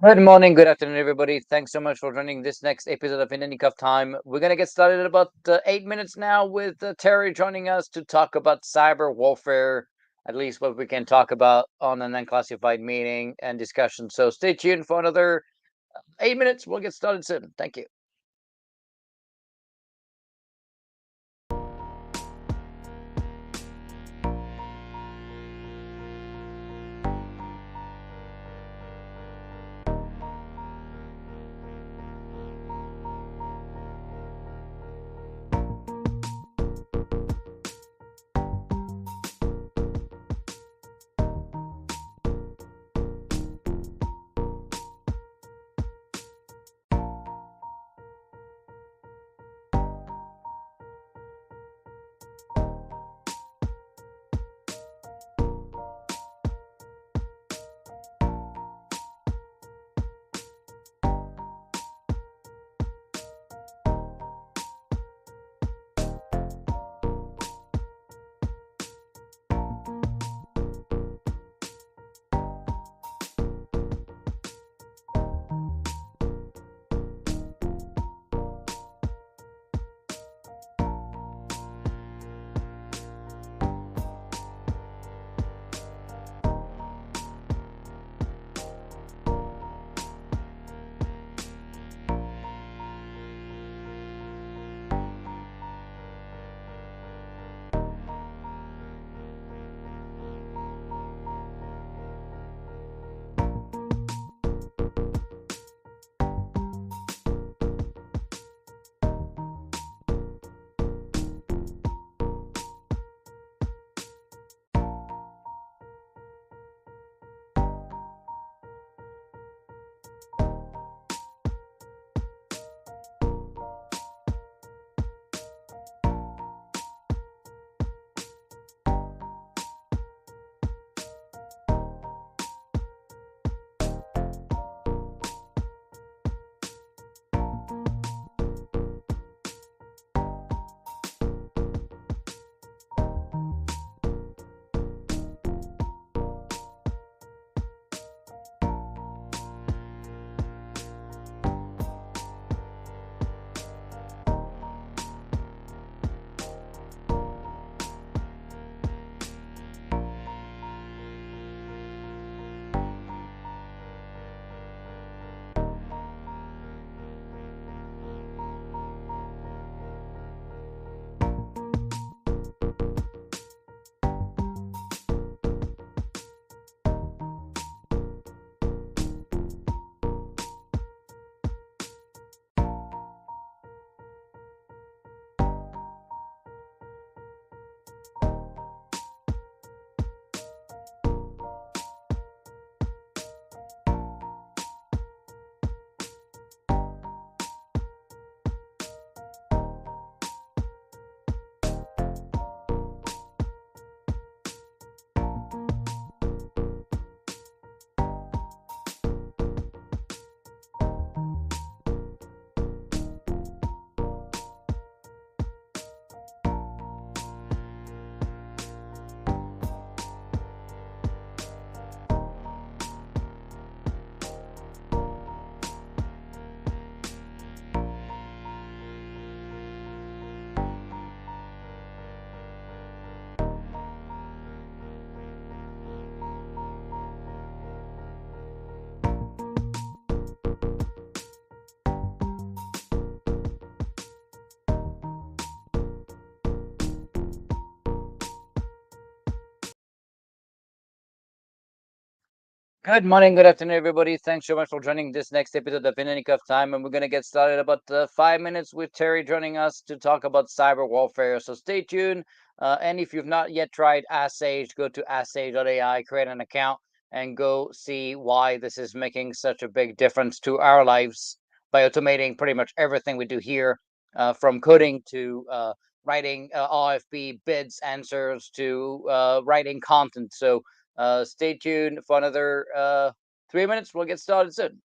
Good morning, good afternoon, everybody. Thanks so much for joining this next episode of In Any Cup Time. We're going to get started in about 8 minutes now with Terry joining us to talk about cyber warfare, at least what we can talk about on an unclassified meeting and discussion. So stay tuned for another 8 minutes. We'll get started soon. Thank you. Good morning, good afternoon, everybody. Thanks so much for joining this next episode of In Any Cup Time. And we're going to get started about 5 minutes with Terry joining us to talk about cyber warfare. So stay tuned. And if you've not yet tried AskSage, go to AskSage.ai, create an account, and go see why this is making such a big difference to our lives by automating pretty much everything we do here, from coding to writing RFP bids, answers to writing content. So stay tuned for another 3 minutes. We'll get started soon.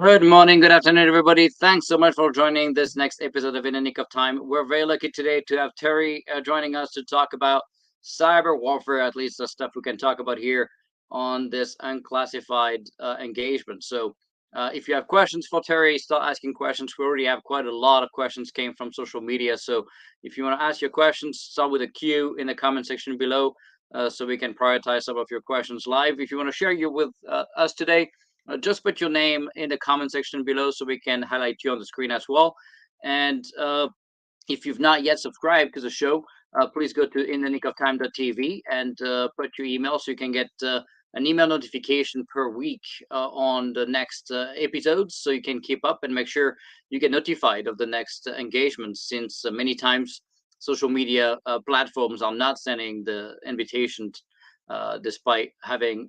Good morning, good afternoon, everybody. Thanks so much for joining this next episode of In a Nick of Time. We're very lucky today to have Terry joining us to talk about cyber warfare, at least the stuff we can talk about here on this unclassified engagement. So, if you have questions for Terry, start asking questions. We already have quite a lot of questions came from social media. So, if you want to ask your questions, start with a Q in the comment section below, so we can prioritize some of your questions live. If you want to share you with us today, just put your name in the comment section below so we can highlight you on the screen as well. And if you've not yet subscribed to the show, please go to inthenickofTime.tv and put your email so you can get an email notification per week on the next episodes, so you can keep up and make sure you get notified of the next engagement, since many times social media platforms are not sending the invitation. Despite having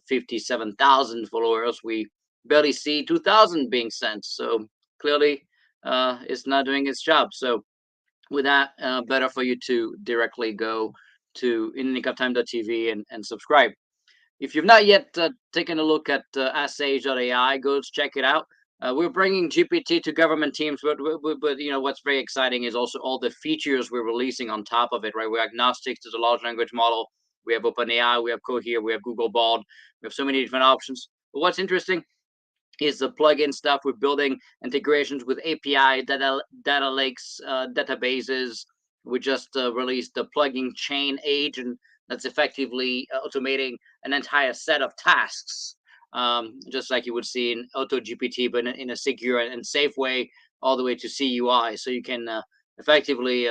57,000 followers, we barely see 2,000 being sent. So clearly, it's not doing its job. So with that, better for you to directly go to innickofTime.tv and subscribe. If you've not yet taken a look at AskSage.ai, go check it out. We're bringing GPT to government teams, but you know what's very exciting is also all the features we're releasing on top of it. Right, we're agnostic to the large language model. We have OpenAI, we have Cohere, we have Google Bard. We have so many different options. But what's interesting is the plugin stuff. We're building integrations with API, data lakes, databases. We just released the plugin chain agent that's effectively automating an entire set of tasks, just like you would see in AutoGPT, but in a secure and safe way, all the way to CUI. So you can effectively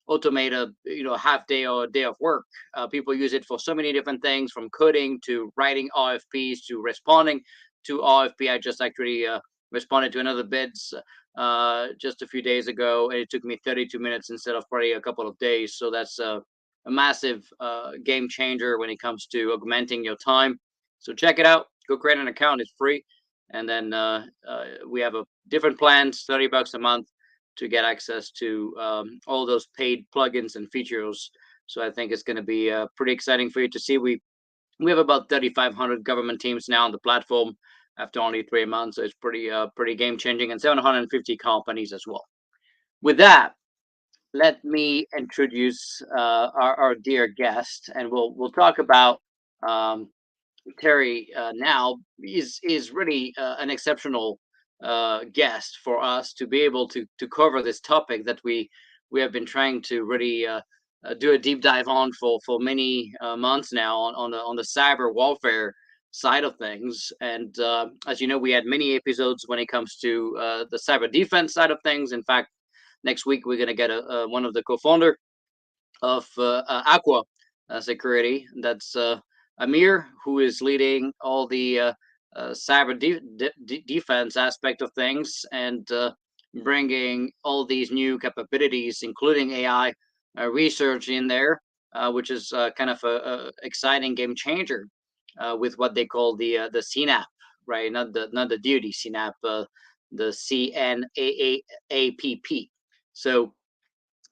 automate a half day or a day of work. People use it for so many different things, from coding to writing RFPs to responding to RFP. I just actually responded to another bids just a few days ago, and it took me 32 minutes instead of probably a couple of days. So that's a massive game changer when it comes to augmenting your time. So check it out. Go create an account. It's free. And then we have a different plans, $30 a month, to get access to all those paid plugins and features. So I think it's going to be pretty exciting for you to see. We have about 3,500 government teams now on the platform after only 3 months. So it's pretty game changing, and 750 companies as well. With that, let me introduce our dear guest, and we'll talk about Terry now. Is really an exceptional guest for us to be able to cover this topic that we have been trying to really do a deep dive on for many months now on the cyber warfare side of things. And as you know, we had many episodes when it comes to the cyber defense side of things. In fact, next week we're going to get one of the co-founder of Aqua Security. That's Amir, who is leading all the cyber defense aspect of things, and bringing all these new capabilities, including AI research in there, which is kind of a exciting game changer with what they call the CNAP, right? Not the DoD CNAP, the CNAAPP. So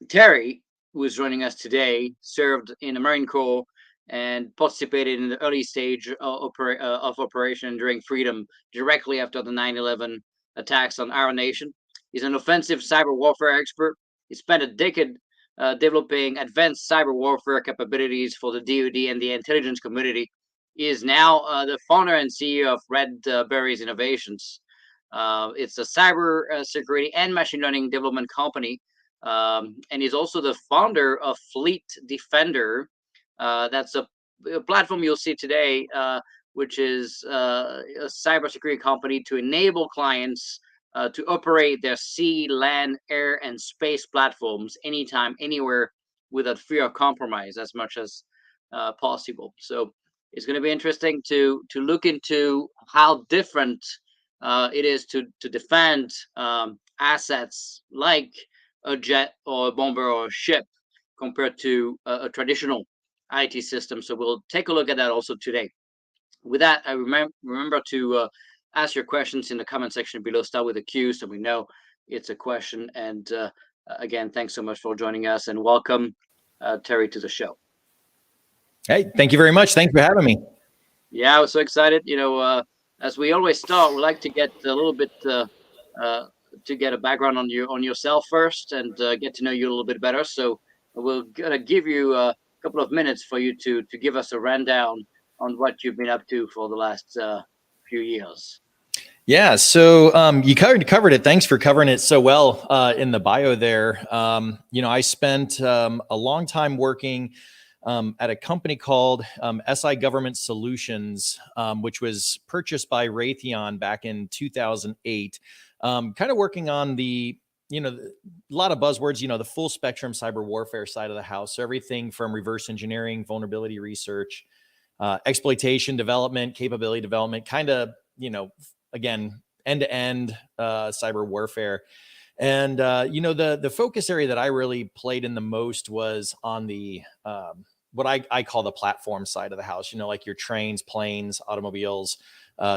Terry, who is joining us today, served in the Marine Corps and participated in the early stage of Operation Enduring Freedom directly after the 9/11 attacks on our nation. He's an offensive cyber warfare expert. He spent a decade developing advanced cyber warfare capabilities for the DoD and the intelligence community. He is now the founder and CEO of Red Berries Innovations. It's a cyber security and machine learning development company, and he's also the founder of Fleet Defender. That's a platform you'll see today, which is a cybersecurity company to enable clients to operate their sea, land, air, and space platforms anytime, anywhere, without fear of compromise as much as possible. So it's going to be interesting to look into how different it is to defend assets like a jet or a bomber or a ship compared to a traditional IT system. So we'll take a look at that also today. With that, I remember to ask your questions in the comment section below. Start with a Q so we know it's a question. And again, thanks so much for joining us, and welcome, Terry, to the show. Hey, thank you very much. Thanks for having me. Yeah, I was so excited. As we always start, we like to get a little bit uh, to get a background on yourself first and get to know you a little bit better. So we're gonna give you a couple of minutes for you to give us a rundown on what you've been up to for the last few years. Yeah, so you covered it. Thanks for covering it so well in the bio there. I spent a long time working at a company called SI Government Solutions, which was purchased by Raytheon back in 2008. Kind of working on a lot of buzzwords, the full spectrum cyber warfare side of the house. So everything from reverse engineering, vulnerability research, exploitation development, capability development, kind of, again, end to end cyber warfare. And the focus area that I really played in the most was on the what I call the platform side of the house. Like your trains, planes, automobiles,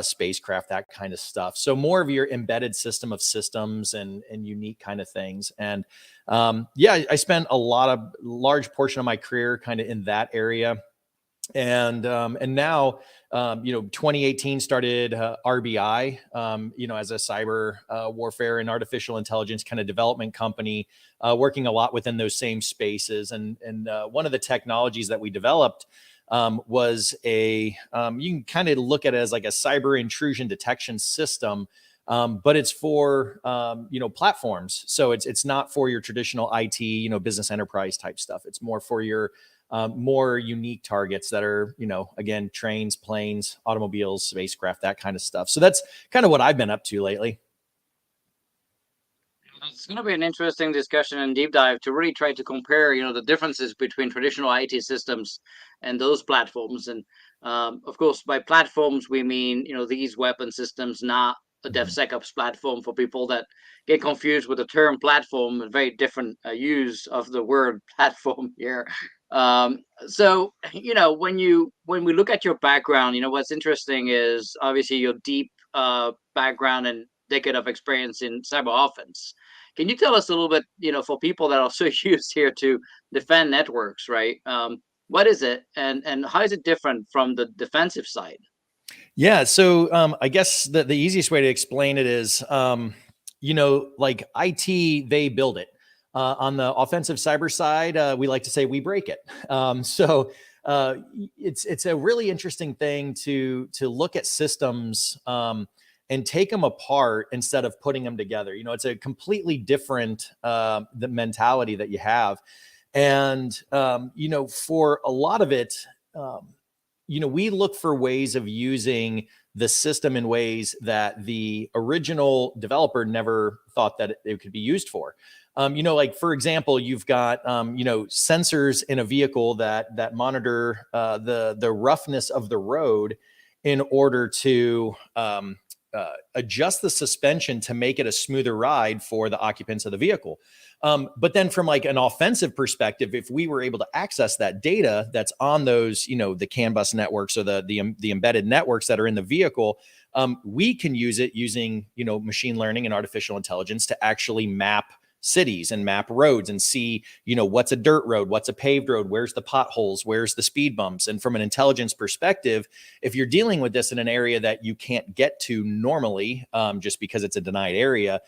spacecraft, that kind of stuff. So more of your embedded system of systems and unique kind of things. And I spent a large portion of my career kind of in that area. And now 2018 started RBI, as a cyber warfare and artificial intelligence kind of development company, working a lot within those same spaces. And one of the technologies that we developed was you can kind of look at it as like a cyber intrusion detection system. But it's for platforms, so it's not for your traditional IT, business enterprise type stuff. It's more for your more unique targets that are, again, trains, planes, automobiles, spacecraft, that kind of stuff. So that's kind of what I've been up to lately. It's going to be an interesting discussion and deep dive to really try to compare, the differences between traditional IT systems and those platforms. And of course, by platforms we mean, these weapon systems, not a DevSecOps platform, for people that get confused with the term platform. A very different use of the word platform here. So when we look at your background, what's interesting is obviously your deep background and decade of experience in cyber offense. Can you tell us a little bit, for people that are so used here to defend networks, right? What is it, and how is it different from the defensive side? Yeah. So I guess the easiest way to explain it is, like IT, they build it. On the offensive cyber side, we like to say we break it. It's a really interesting thing to look at systems and take them apart instead of putting them together. It's a completely different the mentality that you have. And for a lot of it, we look for ways of using the system in ways that the original developer never thought that it could be used for. Like, for example, you've got sensors in a vehicle that monitor the roughness of the road in order to adjust the suspension to make it a smoother ride for the occupants of the vehicle. But then from like an offensive perspective, if we were able to access that data that's on those, the CAN bus networks or the embedded networks that are in the vehicle, we can use it using, machine learning and artificial intelligence to actually map cities and map roads and see, what's a dirt road, what's a paved road, where's the potholes, where's the speed bumps. And from an intelligence perspective, if you're dealing with this in an area that you can't get to normally, just because it's a denied area,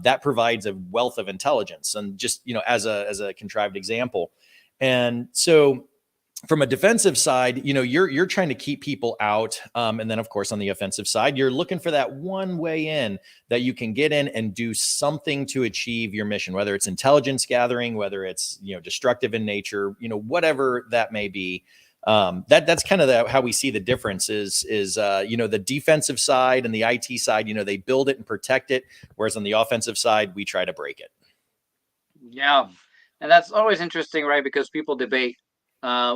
that provides a wealth of intelligence. And just, as a contrived example. And so from a defensive side, you're trying to keep people out. And then, of course, on the offensive side, you're looking for that one way in that you can get in and do something to achieve your mission, whether it's intelligence gathering, whether it's, destructive in nature, whatever that may be. That's kind of how we see the difference is the defensive side and the IT side, they build it and protect it. Whereas on the offensive side, we try to break it. Yeah, and that's always interesting, right? Because people debate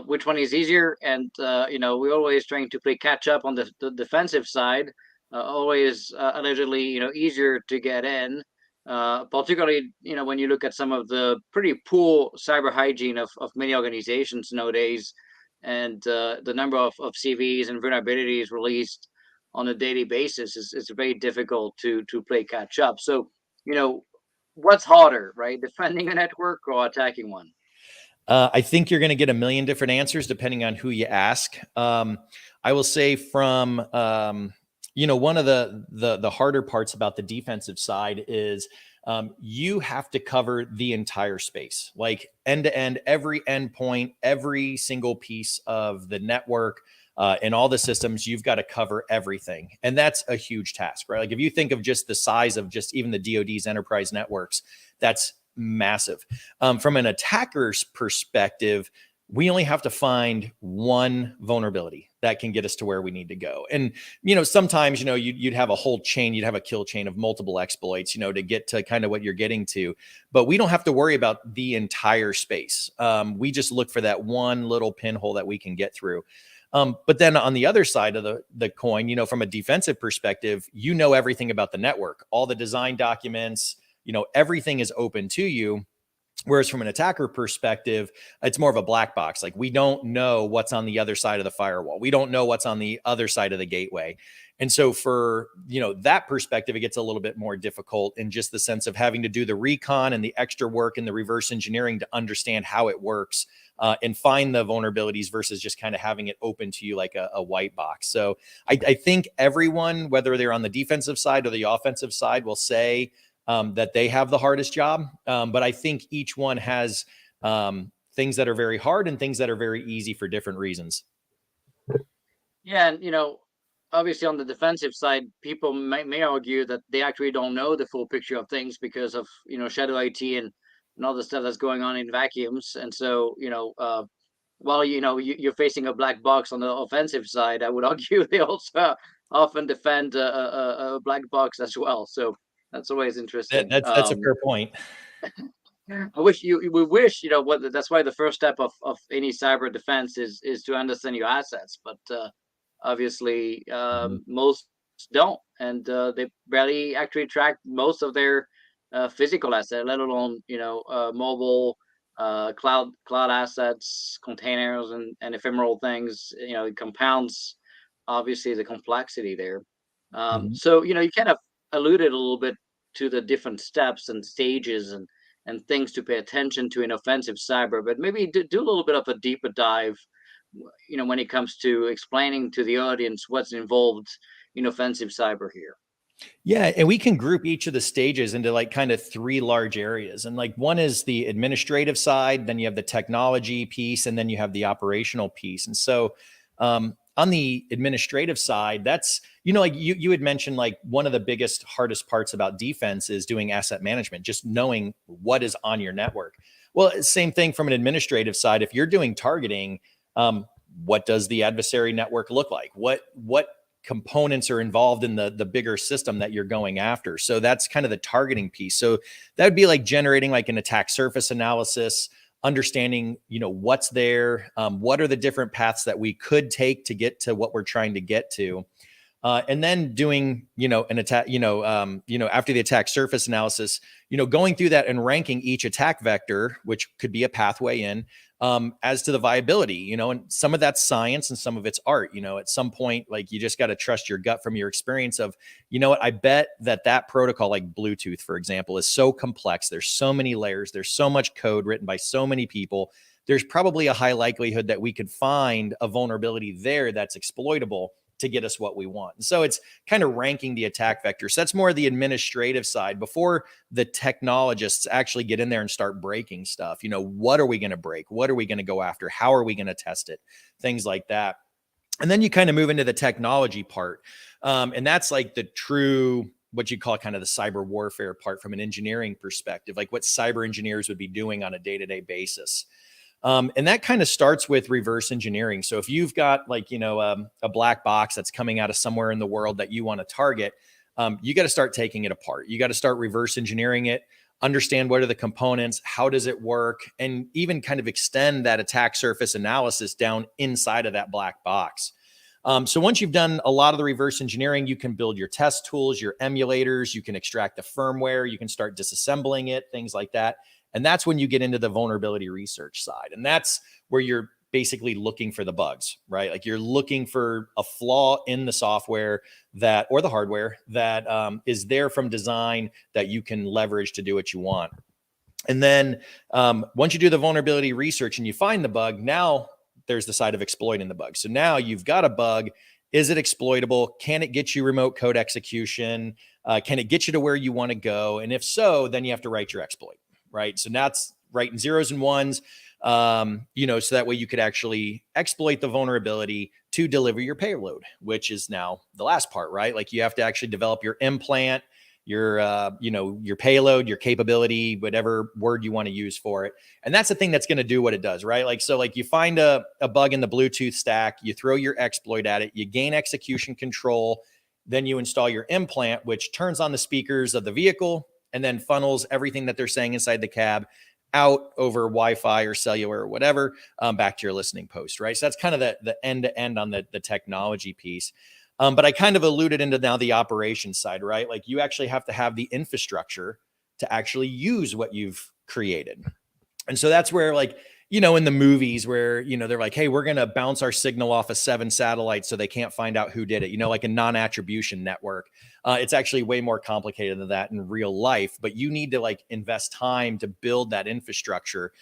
which one is easier, and we're always trying to play catch up on the defensive side. Always allegedly, easier to get in. Particularly, when you look at some of the pretty poor cyber hygiene of many organizations nowadays, and the number of CVs and vulnerabilities released on a daily basis is very difficult to play catch up. So, you know, what's harder, right? Defending a network or attacking one? I think you're going to get a million different answers depending on who you ask. I will say from one of the harder parts about the defensive side is you have to cover the entire space, like end to end, every endpoint, every single piece of the network, and all the systems. You've got to cover everything, and that's a huge task, right? Like if you think of just the size of just even the DoD's enterprise networks, that's massive. From an attacker's perspective, we only have to find one vulnerability that can get us to where we need to go. And, sometimes, you'd have a whole chain, you'd have a kill chain of multiple exploits, to get to kind of what you're getting to. But we don't have to worry about the entire space. We just look for that one little pinhole that we can get through. But then on the other side of the coin, from a defensive perspective, everything about the network, all the design documents, everything is open to you. Whereas from an attacker perspective, it's more of a black box. Like we don't know what's on the other side of the firewall. We don't know what's on the other side of the gateway. And so for, that perspective, it gets a little bit more difficult in just the sense of having to do the recon and the extra work and the reverse engineering to understand how it works, and find the vulnerabilities versus just kind of having it open to you like a white box. So I think everyone, whether they're on the defensive side or the offensive side, will say that they have the hardest job. But I think each one has things that are very hard and things that are very easy for different reasons. Yeah, and obviously on the defensive side, people may argue that they actually don't know the full picture of things because of shadow IT and all the stuff that's going on in vacuums. And so while you're facing a black box on the offensive side, I would argue they also often defend a black box as well. So that's always interesting. That's a fair point. I wish we wish what that's why the first step of any cyber defense is to understand your assets, but obviously Mhm. most don't, and they barely actually track most of their physical asset, let alone mobile cloud assets, containers, and ephemeral things. It compounds obviously the complexity there. Mhm. So you kind of alluded a little bit to the different steps and stages and things to pay attention to in offensive cyber, but maybe do a little bit of a deeper dive, when it comes to explaining to the audience what's involved in offensive cyber here. Yeah, and we can group each of the stages into like kind of three large areas. And like one is the administrative side, then you have the technology piece, and then you have the operational piece. And so on the administrative side, that's, like you had mentioned, like one of the biggest, hardest parts about defense is doing asset management, just knowing what is on your network. Well, same thing from an administrative side. If you're doing targeting, what does the adversary network look like? What components are involved in the bigger system that you're going after? So that's kind of the targeting piece. So that would be like generating like an attack surface analysis, understanding what's there, what are the different paths that we could take to get to what we're trying to get to. And then doing, an attack, after the attack surface analysis, going through that and ranking each attack vector, which could be a pathway in, as to the viability, and some of that's science and some of it's art. At some point, like you just got to trust your gut from your experience of, I bet that protocol, like Bluetooth, for example, is so complex. There's so many layers. There's so much code written by so many people. There's probably a high likelihood that we could find a vulnerability there that's exploitable to get us what we want. And so it's kind of ranking the attack vectors. So that's more the administrative side before the technologists actually get in there and start breaking stuff. What are we going to break? What are we going to go after? How are we going to test it? Things like that. And then you kind of move into the technology part. And that's like the true, what you call kind of the cyber warfare part from an engineering perspective, like what cyber engineers would be doing on a day-to-day basis. And that kind of starts with reverse engineering. So if you've got like, a black box that's coming out of somewhere in the world that you want to target, you got to start taking it apart. You got to start reverse engineering it, understand what are the components, how does it work, and even kind of extend that attack surface analysis down inside of that black box. So once you've done a lot of the reverse engineering, you can build your test tools, your emulators, you can extract the firmware, you can start disassembling it, things like that. And that's when you get into the vulnerability research side. And that's where you're basically looking for the bugs, right? Like you're looking for a flaw in the software or the hardware that is there from design that you can leverage to do what you want. And then once you do the vulnerability research and you find the bug, now there's the side of exploiting the bug. So now you've got a bug Is it exploitable? Can it get you remote code execution? Can it get you to where you want to go? And if so, then you have to write your exploit, right? So that's writing zeros and ones, so that way you could actually exploit the vulnerability to deliver your payload, which is now the last part, right? Like you have to actually develop your implant, your payload, your capability, whatever word you want to use for it. And that's the thing that's going to do what it does, right? Like, so like you find a bug in the Bluetooth stack, you throw your exploit at it, you gain execution control, then you install your implant, which turns on the speakers of the vehicle and then funnels everything that they're saying inside the cab out over Wi-Fi or cellular or whatever, back to your listening post, right? So that's kind of the end to end on the technology piece. But I kind of alluded into now the operations side, right? Like you actually have to have the infrastructure to actually use what you've created. And so that's where, like, in the movies where, they're like, hey, we're going to bounce our signal off of 7 satellites so they can't find out who did it, like a non-attribution network. It's actually way more complicated than that in real life, but you need to like invest time to build that infrastructure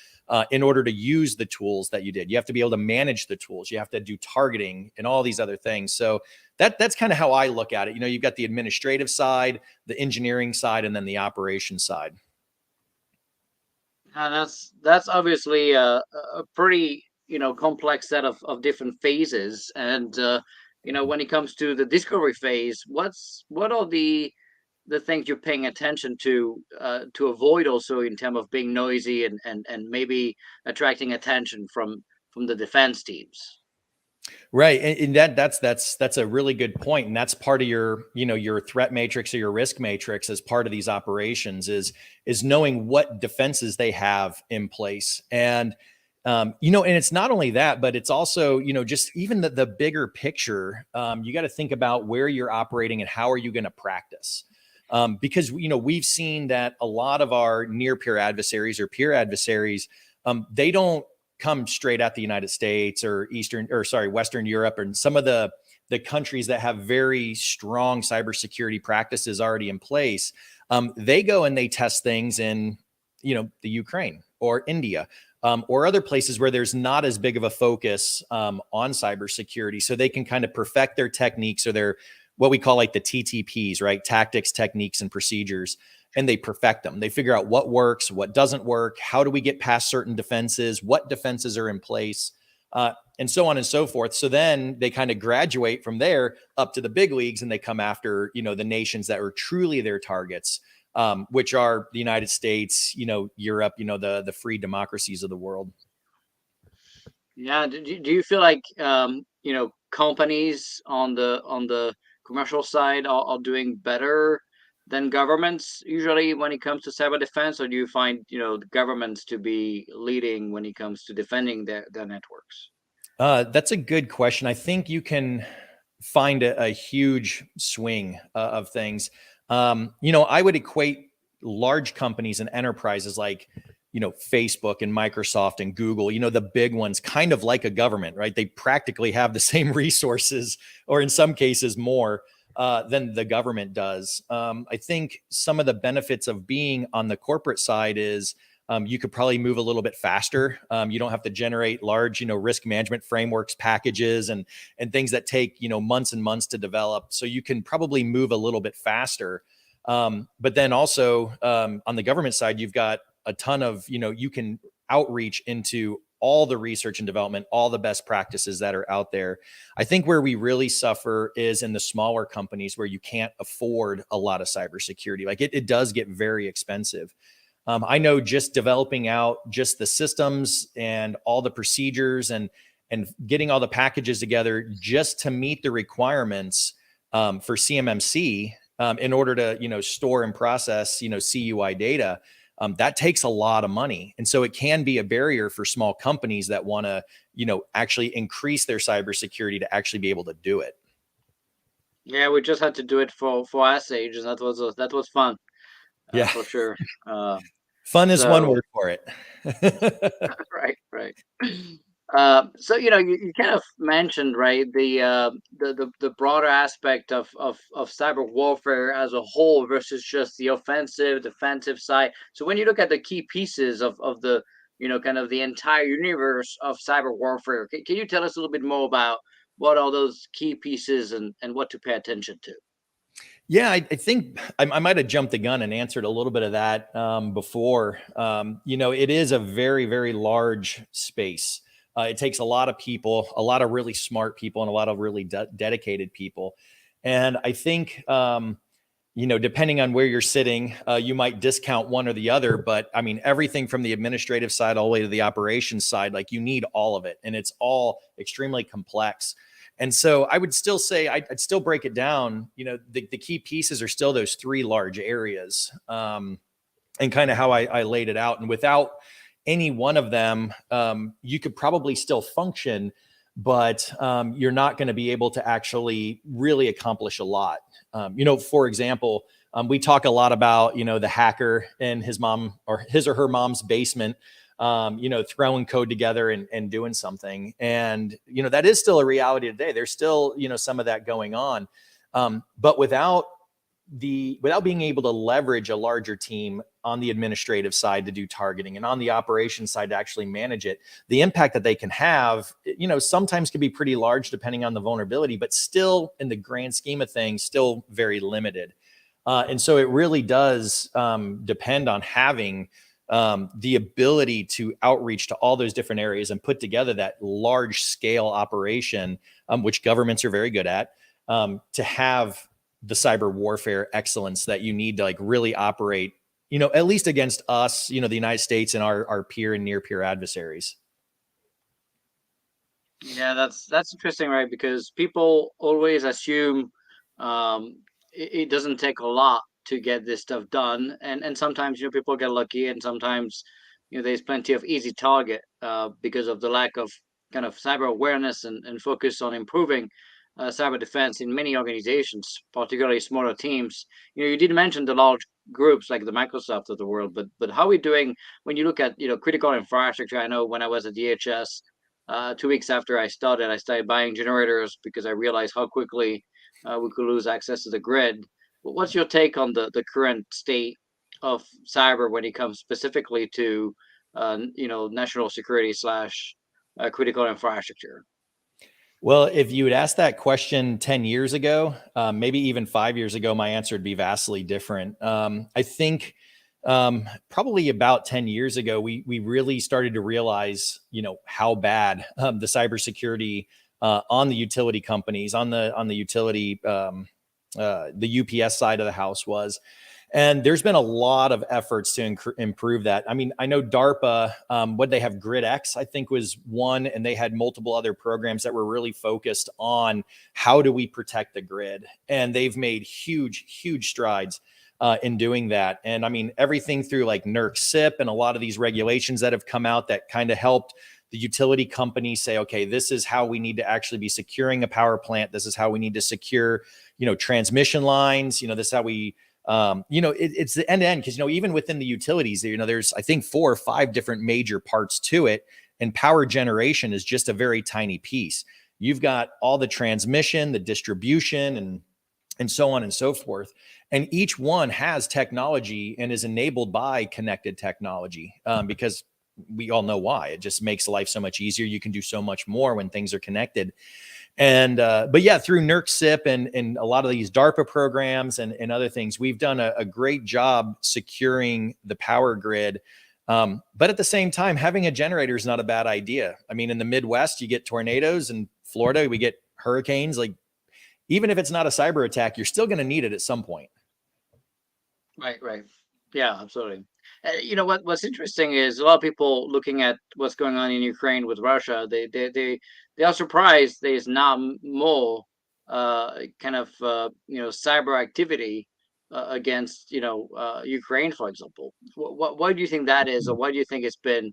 in order to use the tools that you did. You have to be able to manage the tools. You have to do targeting and all these other things. So that's kind of how I look at it. You've got the administrative side, the engineering side, and then the operation side. And that's obviously a pretty complex set of different phases. And when it comes to the discovery phase, what are the things you're paying attention to avoid also in terms of being noisy and maybe attracting attention from the defense teams? Right. And that's a really good point. And that's part of your threat matrix or your risk matrix as part of these operations is knowing what defenses they have in place. And and it's not only that, but it's also, just even the bigger picture. You got to think about where you're operating and how are you going to practice. Because we've seen that a lot of our near peer adversaries or peer adversaries, they don't come straight at the United States or Western Europe, and some of the countries that have very strong cybersecurity practices already in place. They go and they test things in, the Ukraine or India, or other places where there's not as big of a focus on cybersecurity, so they can kind of perfect their techniques or their what we call like the TTPs, right? Tactics, techniques, and procedures. And they perfect them. They figure out what works, what doesn't work. How do we get past certain defenses? What defenses are in place? And so on and so forth. So then they kind of graduate from there up to the big leagues, and they come after, the nations that are truly their targets, which are the United States, Europe, the free democracies of the world. Yeah. Do you feel like companies on the commercial side are doing better than governments usually when it comes to cyber defense, or do you find the governments to be leading when it comes to defending their networks? That's a good question. I think you can find a huge swing of things. I would equate large companies and enterprises like, Facebook and Microsoft and Google, the big ones, kind of like a government, right? They practically have the same resources, or in some cases more than the government does. I think some of the benefits of being on the corporate side is you could probably move a little bit faster. You don't have to generate large, risk management frameworks, packages, and things that take, months and months to develop. So you can probably move a little bit faster. But then also on the government side, you've got a ton of, you can outreach into all the research and development, all the best practices that are out there. I think where we really suffer is in the smaller companies where you can't afford a lot of cybersecurity. Like it does get very expensive. I know just developing out just the systems and all the procedures and getting all the packages together just to meet the requirements for CMMC in order to store and process CUI data. That takes a lot of money, and so it can be a barrier for small companies that want to actually increase their cybersecurity to actually be able to do it. Yeah, we just had to do it for us age, and that was fun, Yeah, for sure. Uh, fun is one so word for it. right, right. So you kind of mentioned, right, the broader aspect of cyber warfare as a whole versus just the offensive defensive side. So when you look at the key pieces of the kind of the entire universe of cyber warfare, can you tell us a little bit more about what are those key pieces and what to pay attention to? Yeah, I think I might have jumped the gun and answered a little bit of that before. It is a very, very large space. It takes a lot of people, a lot of really smart people, and a lot of really dedicated people. And I think, depending on where you're sitting, you might discount one or the other. But I mean, everything from the administrative side all the way to the operations side, like you need all of it. And it's all extremely complex. And so I would still say I'd still break it down. The key pieces are still those three large areas, and kind of how I laid it out. And without any one of them, you could probably still function, but you're not going to be able to actually really accomplish a lot. For example, we talk a lot about the hacker in his mom or his or her mom's basement, throwing code together and doing something. And, that is still a reality today. There's still, some of that going on. But without being able to leverage a larger team on the administrative side to do targeting and on the operations side to actually manage it, the impact that they can have, sometimes can be pretty large depending on the vulnerability, but still in the grand scheme of things, still very limited. And so it really does depend on having the ability to outreach to all those different areas and put together that large scale operation, which governments are very good at, to have the cyber warfare excellence that you need to like really operate, at least against us, the United States and our peer and near peer adversaries. Yeah, that's interesting, right? Because people always assume it doesn't take a lot to get this stuff done, and sometimes people get lucky, and sometimes there's plenty of easy target because of the lack of kind of cyber awareness and focus on improving cyber defense in many organizations, particularly smaller teams. You did mention the large groups like the Microsoft of the world, but how are we doing when you look at critical infrastructure? I know when I was at DHS. 2 weeks after I started buying generators because I realized how quickly we could lose access to the grid. What's your take on the current state of cyber when it comes specifically to national security slash critical infrastructure? Well, if you had asked that question 10 years ago, maybe even 5 years ago, my answer would be vastly different. I think probably about 10 years ago, we really started to realize, how bad the cybersecurity on the utility companies, on the utility, the UPS side of the house was. And there's been a lot of efforts to improve that. I mean, I know DARPA, what they have, GridX, I think was one, and they had multiple other programs that were really focused on how do we protect the grid. And they've made huge, huge strides in doing that. And I mean, everything through like NERC SIP and a lot of these regulations that have come out that kind of helped the utility companies say, okay, this is how we need to actually be securing a power plant. This is how we need to secure, transmission lines. This is how we, it's the end to end, because, even within the utilities, there's, I think, 4 or 5 different major parts to it. And power generation is just a very tiny piece. You've got all the transmission, the distribution, and so on and so forth. And each one has technology and is enabled by connected technology, because we all know why. It just makes life so much easier. You can do so much more when things are connected. And but yeah, through NERC SIP and a lot of these DARPA programs and other things, we've done a great job securing the power grid. But at the same time, having a generator is not a bad idea. I mean, in the Midwest, you get tornadoes. In Florida, we get hurricanes. Like, even if it's not a cyber attack, you're still going to need it at some point. Right, right. Yeah, absolutely. What's interesting is a lot of people looking at what's going on in Ukraine with Russia. They are surprised there's not more kind of cyber activity against Ukraine, for example. Why do you think that is, or why do you think it's been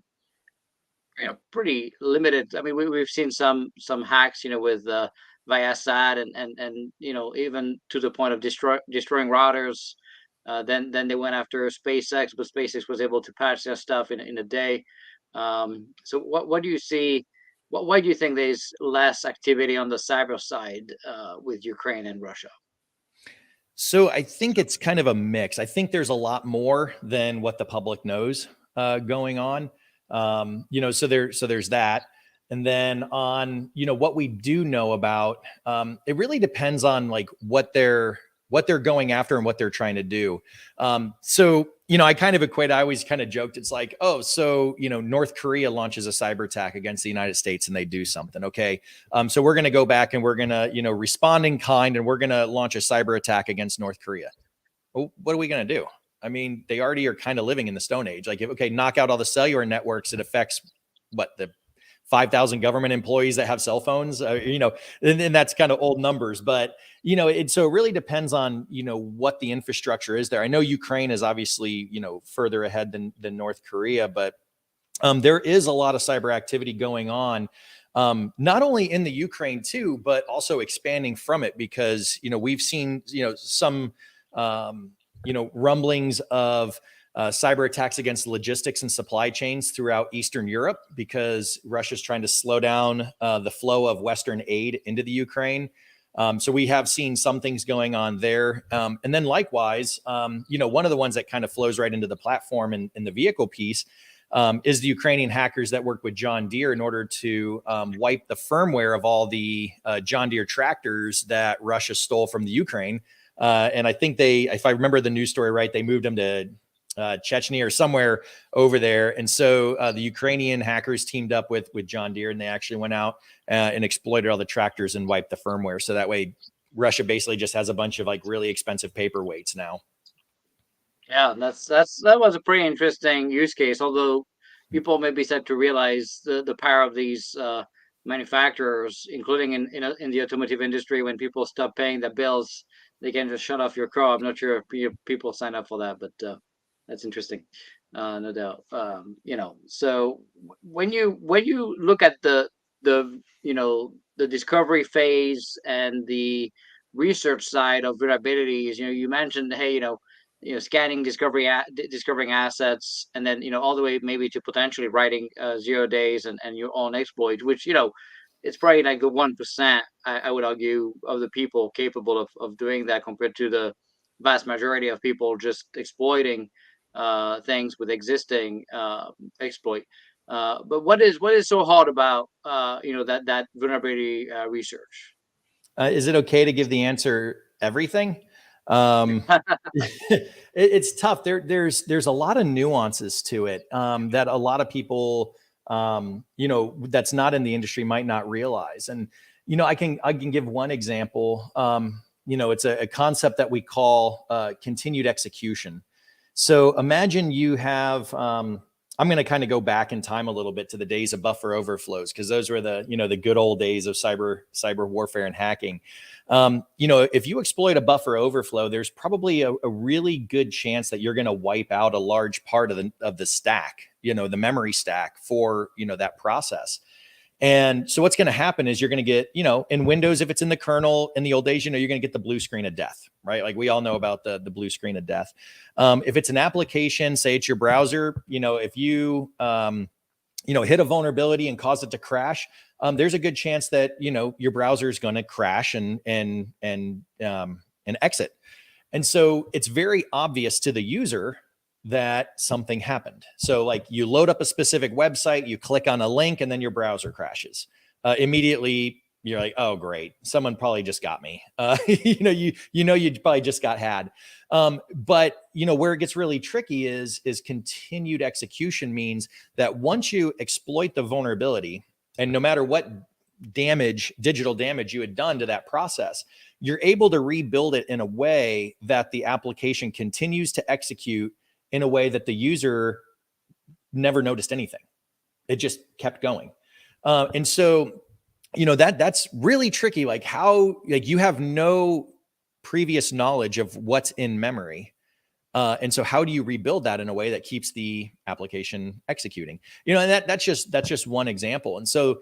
pretty limited? I mean, we've seen some hacks, with Viasat and even to the point of destroying routers. Then they went after SpaceX, but SpaceX was able to patch their stuff in a day. So what do you see? Why do you think there's less activity on the cyber side with Ukraine and Russia? So I think it's kind of a mix. I think there's a lot more than what the public knows going on. So there's that. And then on, what we do know about, it really depends on like what they're going after and what they're trying to do. So, I kind of equate, I always kind of joked, it's like, oh, so, North Korea launches a cyber attack against the United States and they do something. Okay. So we're going to go back and we're going to, respond in kind, and we're going to launch a cyber attack against North Korea. Well, what are we going to do? I mean, they already are kind of living in the Stone Age. Like, okay, knock out all the cellular networks. It affects the 5,000 government employees that have cell phones, and that's kind of old numbers, but so it really depends on, what the infrastructure is there. I know Ukraine is obviously, further ahead than North Korea, but there is a lot of cyber activity going on, not only in the Ukraine too, but also expanding from it, because, we've seen, some, rumblings of cyber attacks against logistics and supply chains throughout Eastern Europe, because Russia's trying to slow down the flow of Western aid into the Ukraine. So we have seen some things going on there. And then likewise, one of the ones that kind of flows right into the platform and in the vehicle piece is the Ukrainian hackers that worked with John Deere in order to wipe the firmware of all the John Deere tractors that Russia stole from the Ukraine. And I think if I remember the news story right, they moved them to Chechnya or somewhere over there. And so the Ukrainian hackers teamed up with John Deere, and they actually went out and exploited all the tractors and wiped the firmware. So that way Russia basically just has a bunch of like really expensive paperweights now. Yeah, that was a pretty interesting use case. Although people may be set to realize the power of these manufacturers, including in the automotive industry, when people stop paying the bills, they can just shut off your car. I'm not sure if people sign up for that, but that's interesting, no doubt. So when you look at the discovery phase and the research side of vulnerabilities, you mentioned, hey, scanning discovering assets, and then all the way maybe to potentially writing 0 days and your own exploit, which it's probably like the 1%, I would argue, of the people capable of doing that, compared to the vast majority of people just exploiting things with existing exploit. But what is so hard about that vulnerability research? Is it okay to give the answer everything? It's tough. There's a lot of nuances to it that a lot of people, that's not in the industry might not realize. And I can give one example. It's a concept that we call continued execution. So imagine you have. I'm going to kind of go back in time a little bit to the days of buffer overflows, because those were the good old days of cyber warfare and hacking. If you exploit a buffer overflow, there's probably a really good chance that you're going to wipe out a large part of the stack, the memory stack for, that process. And so what's going to happen is you're going to get, in Windows, if it's in the kernel in the old days, you're going to get the blue screen of death, right? Like we all know about the blue screen of death. If it's an application, say it's your browser, if you, hit a vulnerability and cause it to crash, there's a good chance that, your browser is going to crash and exit. And so it's very obvious to the user that something happened. So like you load up a specific website, you click on a link, and then your browser crashes. Immediately you're like, oh, great. Someone probably just got me. You probably just got had. But where it gets really tricky is continued execution means that once you exploit the vulnerability, and no matter what digital damage you had done to that process, you're able to rebuild it in a way that the application continues to execute in a way that the user never noticed anything. It just kept going. And so, that's really tricky. Like how, like you have no previous knowledge of what's in memory. And so how do you rebuild that in a way that keeps the application executing? And that's just one example. And so,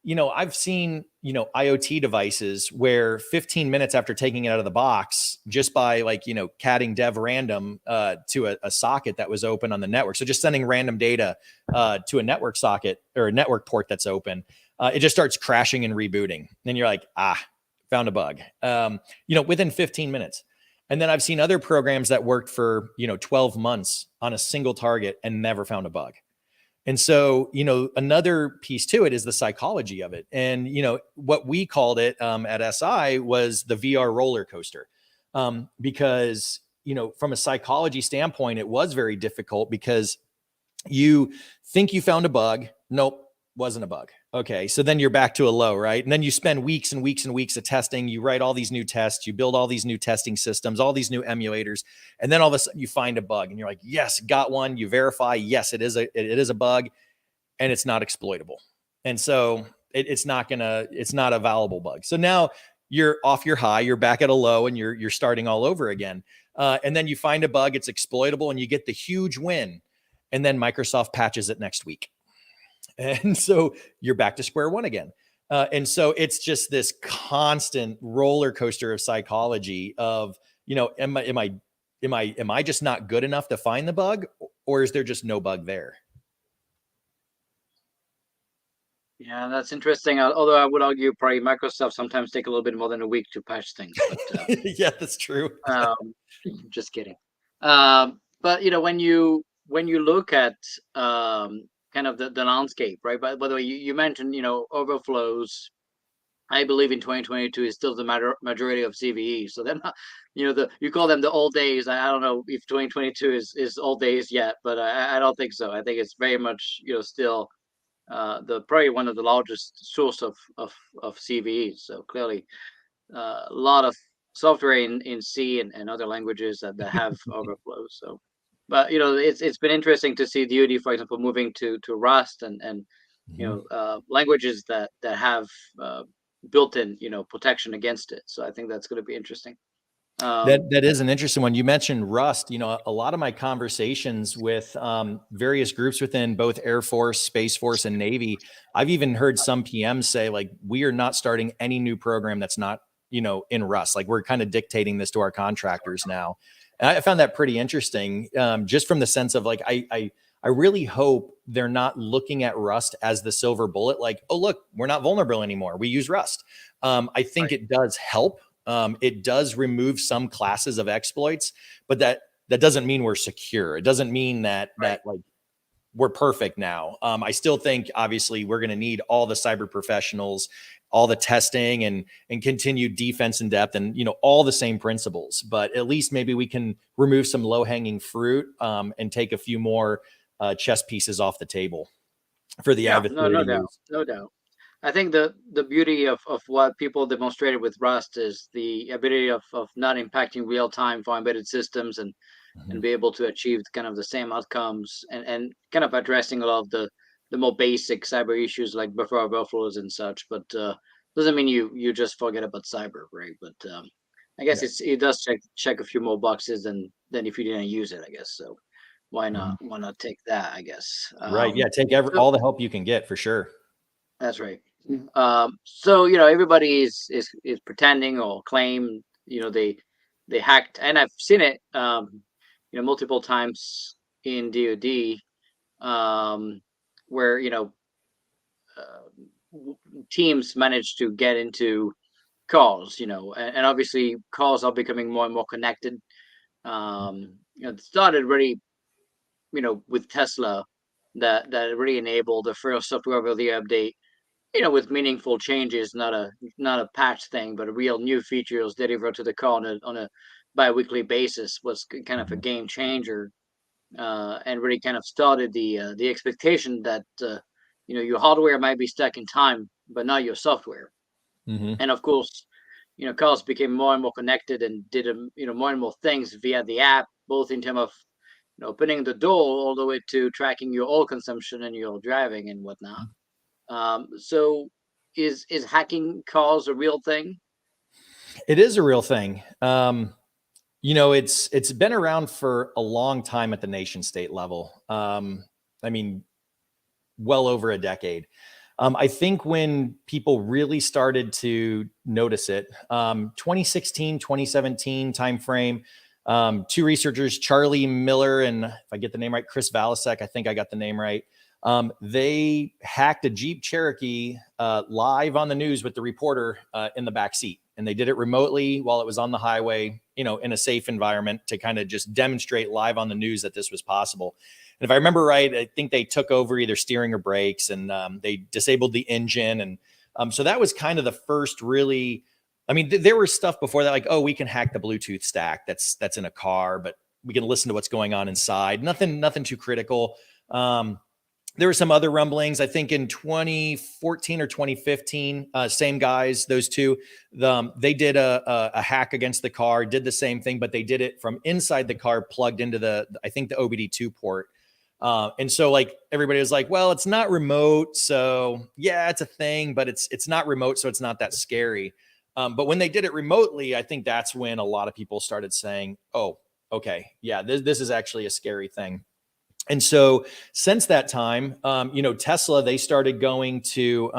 I've seen, IoT devices where 15 minutes after taking it out of the box, just by like, catting dev random to a socket that was open on the network. So just sending random data to a network socket or a network port that's open, it just starts crashing and rebooting. And you're like, found a bug, within 15 minutes. And then I've seen other programs that worked for, 12 months on a single target and never found a bug. And so, another piece to it is the psychology of it. And, what we called it at SI was the VR roller coaster. Because, from a psychology standpoint, it was very difficult because you think you found a bug. Nope, wasn't a bug. Okay, so then you're back to a low, right? And then you spend weeks and weeks and weeks of testing. You write all these new tests, you build all these new testing systems, all these new emulators, and then all of a sudden you find a bug, and you're like, "Yes, got one." You verify, yes, it is a bug, and it's not exploitable, and so it's not a valuable bug. So now you're off your high, you're back at a low, and you're starting all over again. And then you find a bug, it's exploitable, and you get the huge win, and then Microsoft patches it next week. And so you're back to square one again. And so it's just this constant roller coaster of psychology of, am I just not good enough to find the bug, or is there just no bug there? Yeah, that's interesting. Although I would argue probably Microsoft sometimes take a little bit more than a week to patch things. But Yeah, that's true. um, just kidding. But when you look at kind of the landscape, right? By the way, you mentioned overflows. I believe in 2022 is still the majority of CVE. So they're not, you call them the old days. I don't know if 2022 is old days yet, but I don't think so. I think it's very much still the probably one of the largest source of CVEs. So clearly, a lot of software in C and other languages that have overflows. So, but it's been interesting to see DoD, for example, moving to Rust and languages that have built-in protection against it. So I think that's going to be interesting. That is an interesting one. You mentioned Rust. A lot of my conversations with various groups within both Air Force, Space Force, and Navy, I've even heard some PMs say, like, we are not starting any new program that's not, in Rust. Like, we're kind of dictating this to our contractors now. And I found that pretty interesting, just from the sense of like, I really hope they're not looking at Rust as the silver bullet. Like, oh, look, we're not vulnerable anymore. We use Rust. I think it does help. It does remove some classes of exploits, but that doesn't mean we're secure. It doesn't mean that like we're perfect now. I still think obviously we're going to need all the cyber professionals, all the testing and continued defense in depth, and all the same principles. But at least maybe we can remove some low hanging fruit and take a few more chess pieces off the table for the adversary no to doubt, use. no doubt. I think the beauty of what people demonstrated with Rust is the ability of not impacting real time for embedded systems and Mhm. be able to achieve kind of the same outcomes and kind of addressing a lot of the more basic cyber issues like buffer overflows and such. But doesn't mean you just forget about cyber, right? But I guess Yeah. it does check a few more boxes than if you didn't use it, I guess. So Mhm. why not take that, I guess. Right. Yeah. Take So all the help you can get for sure. that's right. So everybody is pretending or claim they hacked, and I've seen it multiple times in DoD, where teams manage to get into calls, and obviously calls are becoming more and more connected. It started really with Tesla that really enabled the first software over the update with meaningful changes, not a patch thing, but a real new features delivered to the car on a bi-weekly basis was kind of a Mhm. game changer, and really kind of started the expectation that your hardware might be stuck in time, but not your software. Mhm. And of course, cars became more and more connected and did more and more things via the app, both in terms of opening the door all the way to tracking your oil consumption and your driving and whatnot. So is hacking cause a real thing? It is a real thing. It's been around for a long time at the nation state level. I mean, well over a decade. I think when people really started to notice it, 2016, 2017 timeframe, two researchers, Charlie Miller and, if I get the name right, Chris Valasek, I think I got the name right. They hacked a Jeep Cherokee live on the news with the reporter in the back seat. And they did it remotely while it was on the highway, in a safe environment to kind of just demonstrate live on the news that this was possible. And if I remember right, I think they took over either steering or brakes, and they disabled the engine. And so that was kind of the first really, I mean, there was stuff before that, like, oh, we can hack the Bluetooth stack that's in a car, but we can listen to what's going on inside. Nothing too critical. There were some other rumblings. I think in 2014 or 2015, same guys, those two, they did a hack against the car, did the same thing, but they did it from inside the car, plugged into I think the OBD2 port. And so like everybody was like, well, it's not remote. So yeah, it's a thing, but it's not remote. So it's not that scary. But when they did it remotely, I think that's when a lot of people started saying, oh, okay, yeah, this is actually a scary thing. And so since that time, Tesla, they started going to,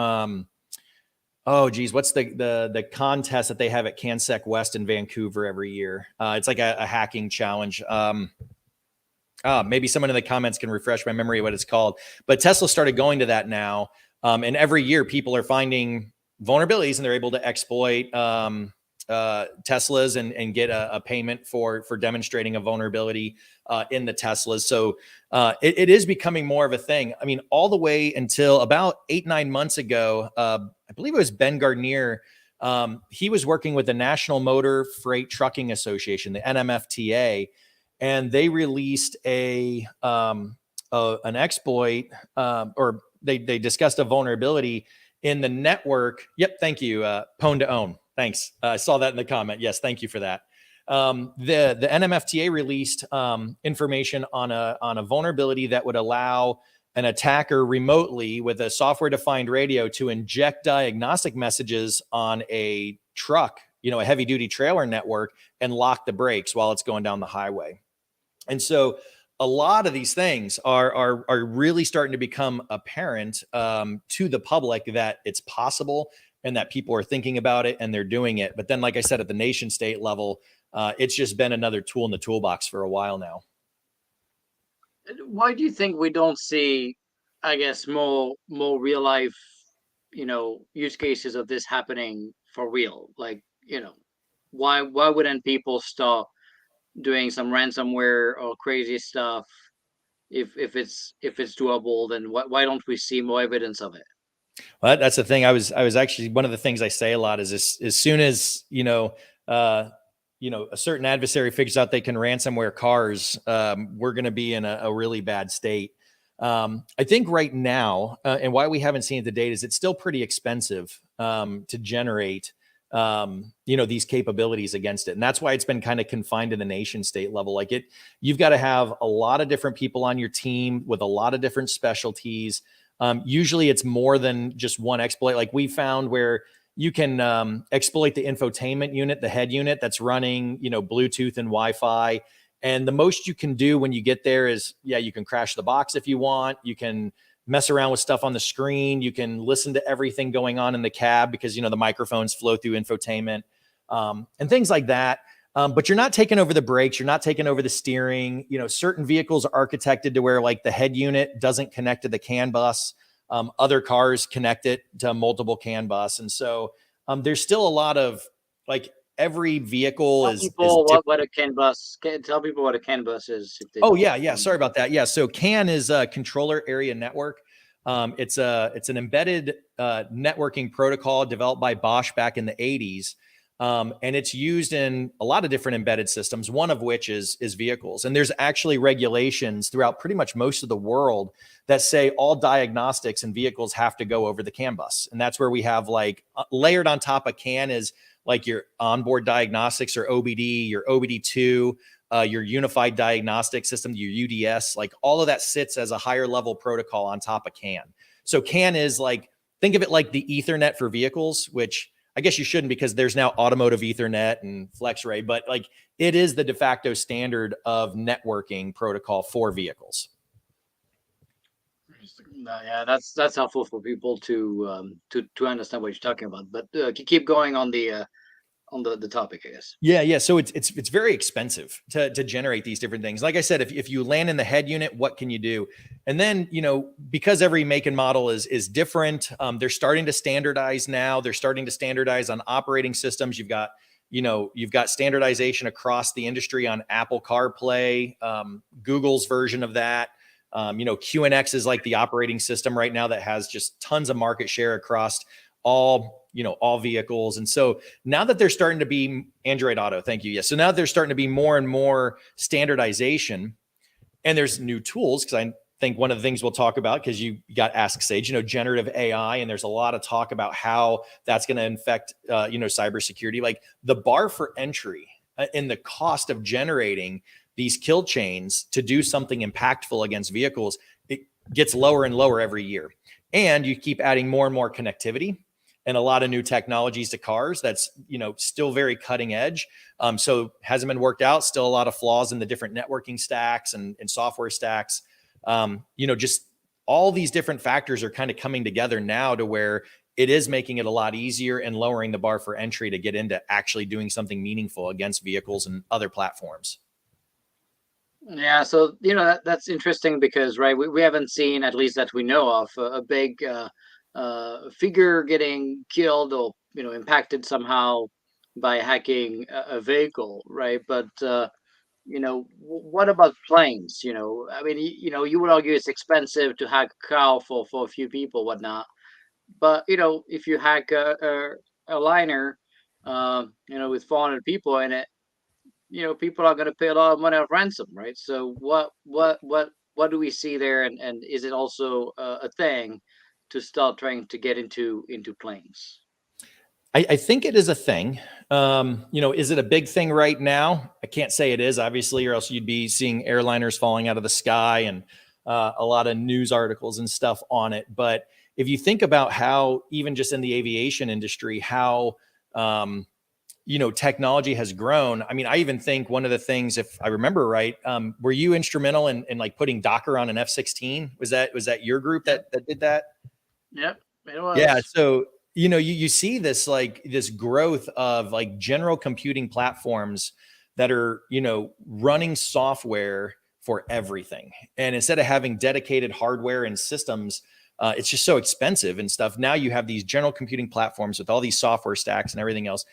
oh geez, what's the contest that they have at CanSec West in Vancouver every year? It's like a hacking challenge. Maybe someone in the comments can refresh my memory of what it's called. But Tesla started going to that now. And every year people are finding vulnerabilities and they're able to exploit Teslas and get a payment for demonstrating a vulnerability in the Teslas. So it is becoming more of a thing. I mean, all the way until about 8-9 months ago, I believe it was Ben Gardner. He was working with the National Motor Freight Trucking Association, the NMFTA, and they released an exploit, or they discussed a vulnerability in the network. Yep, thank you, Pwn to Own. Thanks. I saw that in the comment. Yes, thank you for that. The NMFTA released information on a vulnerability that would allow an attacker remotely with a software-defined radio to inject diagnostic messages on a truck, a heavy-duty trailer network, and lock the brakes while it's going down the highway. And so a lot of these things are really starting to become apparent to the public that it's possible and that people are thinking about it and they're doing it. But then, like I said, at the nation state level, it's just been another tool in the toolbox for a while now. Why do you think we don't see, I guess, more real life, use cases of this happening for real? Like, why wouldn't people stop doing some ransomware or crazy stuff if it's doable? Then why don't we see more evidence of it? Well, that's the thing. I was actually, one of the things I say a lot is as soon as a certain adversary figures out they can ransomware cars, we're going to be in a really bad state. I think right now, and why we haven't seen it to date, is it's still pretty expensive to generate these capabilities against it. And that's why it's been kind of confined to the nation state level. Like you've got to have a lot of different people on your team with a lot of different specialties. Usually it's more than just one exploit. Like we found where you can exploit the infotainment unit, the head unit that's running, Bluetooth and Wi-Fi. And the most you can do when you get there is, you can crash the box if you want. You can mess around with stuff on the screen. You can listen to everything going on in the cab because, the microphones flow through infotainment and things like that. But you're not taking over the brakes. You're not taking over the steering. Certain vehicles are architected to where like the head unit doesn't connect to the CAN bus. Other cars connect it to multiple CAN bus. And so there's still a lot of like every vehicle Tell is people different. what a CAN bus. Tell people what a CAN bus is if they Oh don't. yeah. Sorry about that. Yeah. So CAN is a controller area network. It's an embedded networking protocol developed by Bosch back in the 80s. And it's used in a lot of different embedded systems, one of which is vehicles. And there's actually regulations throughout pretty much most of the world that say all diagnostics in vehicles have to go over the CAN bus. And that's where we have like layered on top of CAN is like your onboard diagnostics or OBD, your OBD2, your unified diagnostic system, your UDS, like all of that sits as a higher level protocol on top of CAN. So CAN is like, think of it like the Ethernet for vehicles, which I guess you shouldn't because there's now automotive Ethernet and FlexRay, but like it is the de facto standard of networking protocol for vehicles. Yeah, that's helpful for people to understand what you're talking about. But keep going on the topic, I guess. Yeah. So it's very expensive to generate these different things. Like I said, if you land in the head unit, what can you do? And then, because every make and model is different, they're starting to standardize now. They're starting to standardize on operating systems. You've got standardization across the industry on Apple CarPlay, Google's version of that. QNX is like the operating system right now that has just tons of market share across all vehicles. And so now that there's starting to be Android Auto, thank you. Yes. So now there's starting to be more and more standardization, and there's new tools, because I think one of the things we'll talk about, because you got Ask Sage, generative AI, and there's a lot of talk about how that's going to affect, cybersecurity. Like the bar for entry and the cost of generating these kill chains to do something impactful against vehicles, it gets lower and lower every year. And you keep adding more and more connectivity and a lot of new technologies to cars that's still very cutting edge. So hasn't been worked out. Still a lot of flaws in the different networking stacks and software stacks. Just all these different factors are kind of coming together now to where it is making it a lot easier and lowering the bar for entry to get into actually doing something meaningful against vehicles and other platforms. Yeah, so that's interesting because we haven't seen, at least that we know of, a big figure getting killed or impacted somehow by hacking a vehicle, right? But what about planes? I mean, you would argue it's expensive to hack a car for a few people, whatnot. But if you hack a liner, with 400 people in it, people are going to pay a lot of money of ransom, right? So what do we see there, and is it also a thing to start trying to get into planes? I think it is a thing. Is it a big thing right now? I can't say it is, obviously, or else you'd be seeing airliners falling out of the sky and a lot of news articles and stuff on it. But if you think about how, even just in the aviation industry, how technology has grown. I mean, I even think one of the things, if I remember right, were you instrumental in like putting Docker on an F-16? Was that your group that did that? Yep, it Yeah. was. So, you see this, like this growth of like general computing platforms that are, running software for everything. And instead of having dedicated hardware and systems, it's just so expensive and stuff. Now you have these general computing platforms with all these software stacks and everything else.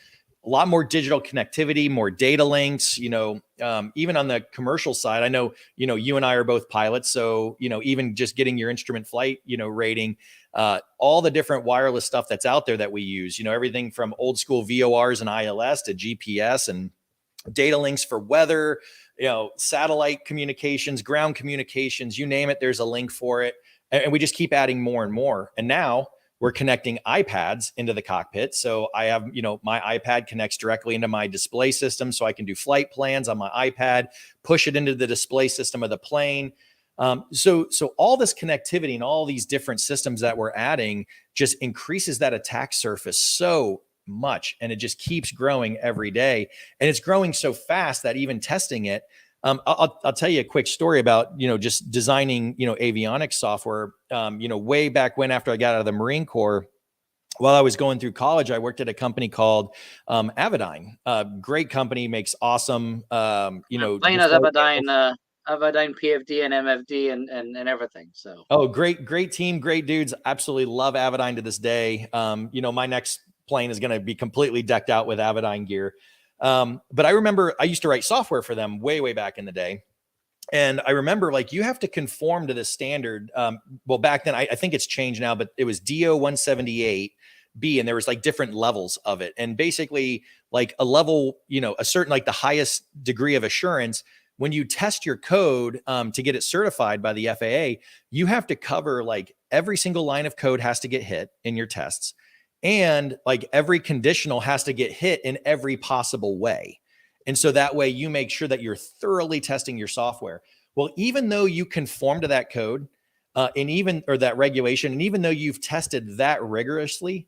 A lot more digital connectivity, more data links, even on the commercial side. I know, you and I are both pilots. So, even just getting your instrument flight, rating, all the different wireless stuff that's out there that we use, everything from old school VORs and ILS to GPS and data links for weather, satellite communications, ground communications, you name it, there's a link for it. And we just keep adding more and more. And now we're connecting iPads into the cockpit. So I have, my iPad connects directly into my display system, so I can do flight plans on my iPad, push it into the display system of the plane. So all this connectivity and all these different systems that we're adding just increases that attack surface so much, and it just keeps growing every day. And it's growing so fast that even testing it, I'll tell you a quick story about, just designing, avionics software, way back when, after I got out of the Marine Corps. While I was going through college, I worked at a company called Avidyne. Great company, makes awesome, Plane has Avidyne PFD and MFD and everything. So great team, great dudes. Absolutely love Avidyne to this day. My next plane is going to be completely decked out with Avidyne gear. But I remember I used to write software for them way back in the day. And I remember, like, you have to conform to this standard. Well, back then, I think it's changed now, but it was DO 178B, and there was like different levels of it. And basically, like a level, a certain, like the highest degree of assurance, when you test your code to get it certified by the FAA, you have to cover, like, every single line of code has to get hit in your tests. And like every conditional has to get hit in every possible way. And so that way you make sure that you're thoroughly testing your software. Well, even though you conform to that code or that regulation, and even though you've tested that rigorously,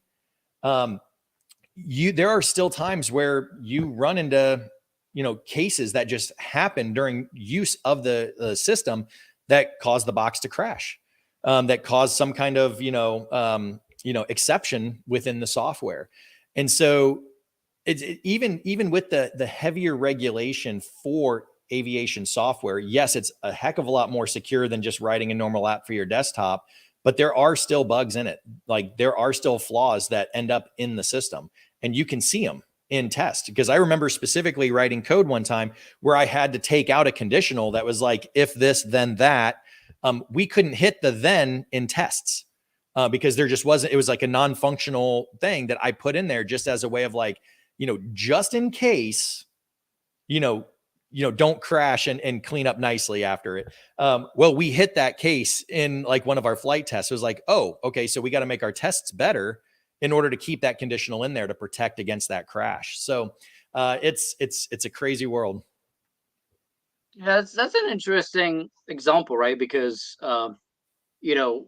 there are still times where you run into, cases that just happen during use of the system that cause the box to crash, that cause some kind of, exception within the software. And so even with the heavier regulation for aviation software, yes, it's a heck of a lot more secure than just writing a normal app for your desktop, but there are still bugs in it. Like, there are still flaws that end up in the system, and you can see them in test. Because I remember specifically writing code one time where I had to take out a conditional that was like, if this, then that, We couldn't hit the then in tests because there just wasn't. It was like a non-functional thing that I put in there just as a way of like, just in case, you know, don't crash and clean up nicely after it. Well, we hit that case in like one of our flight tests. It was like, oh, okay, so we got to make our tests better in order to keep that conditional in there to protect against that crash. So it's a crazy world. Yeah, that's an interesting example, right? Because you know,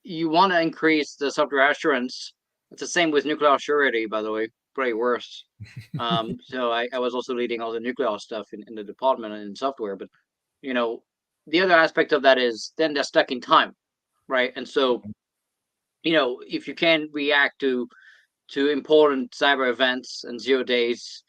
you want to increase the software assurance. It's the same with nuclear surety, by the way, pretty worse. So I was also leading all the nuclear stuff in the department and in software. But you know, the other aspect of that is then they're stuck in time, right? And so if you can react to important cyber events and 0 days,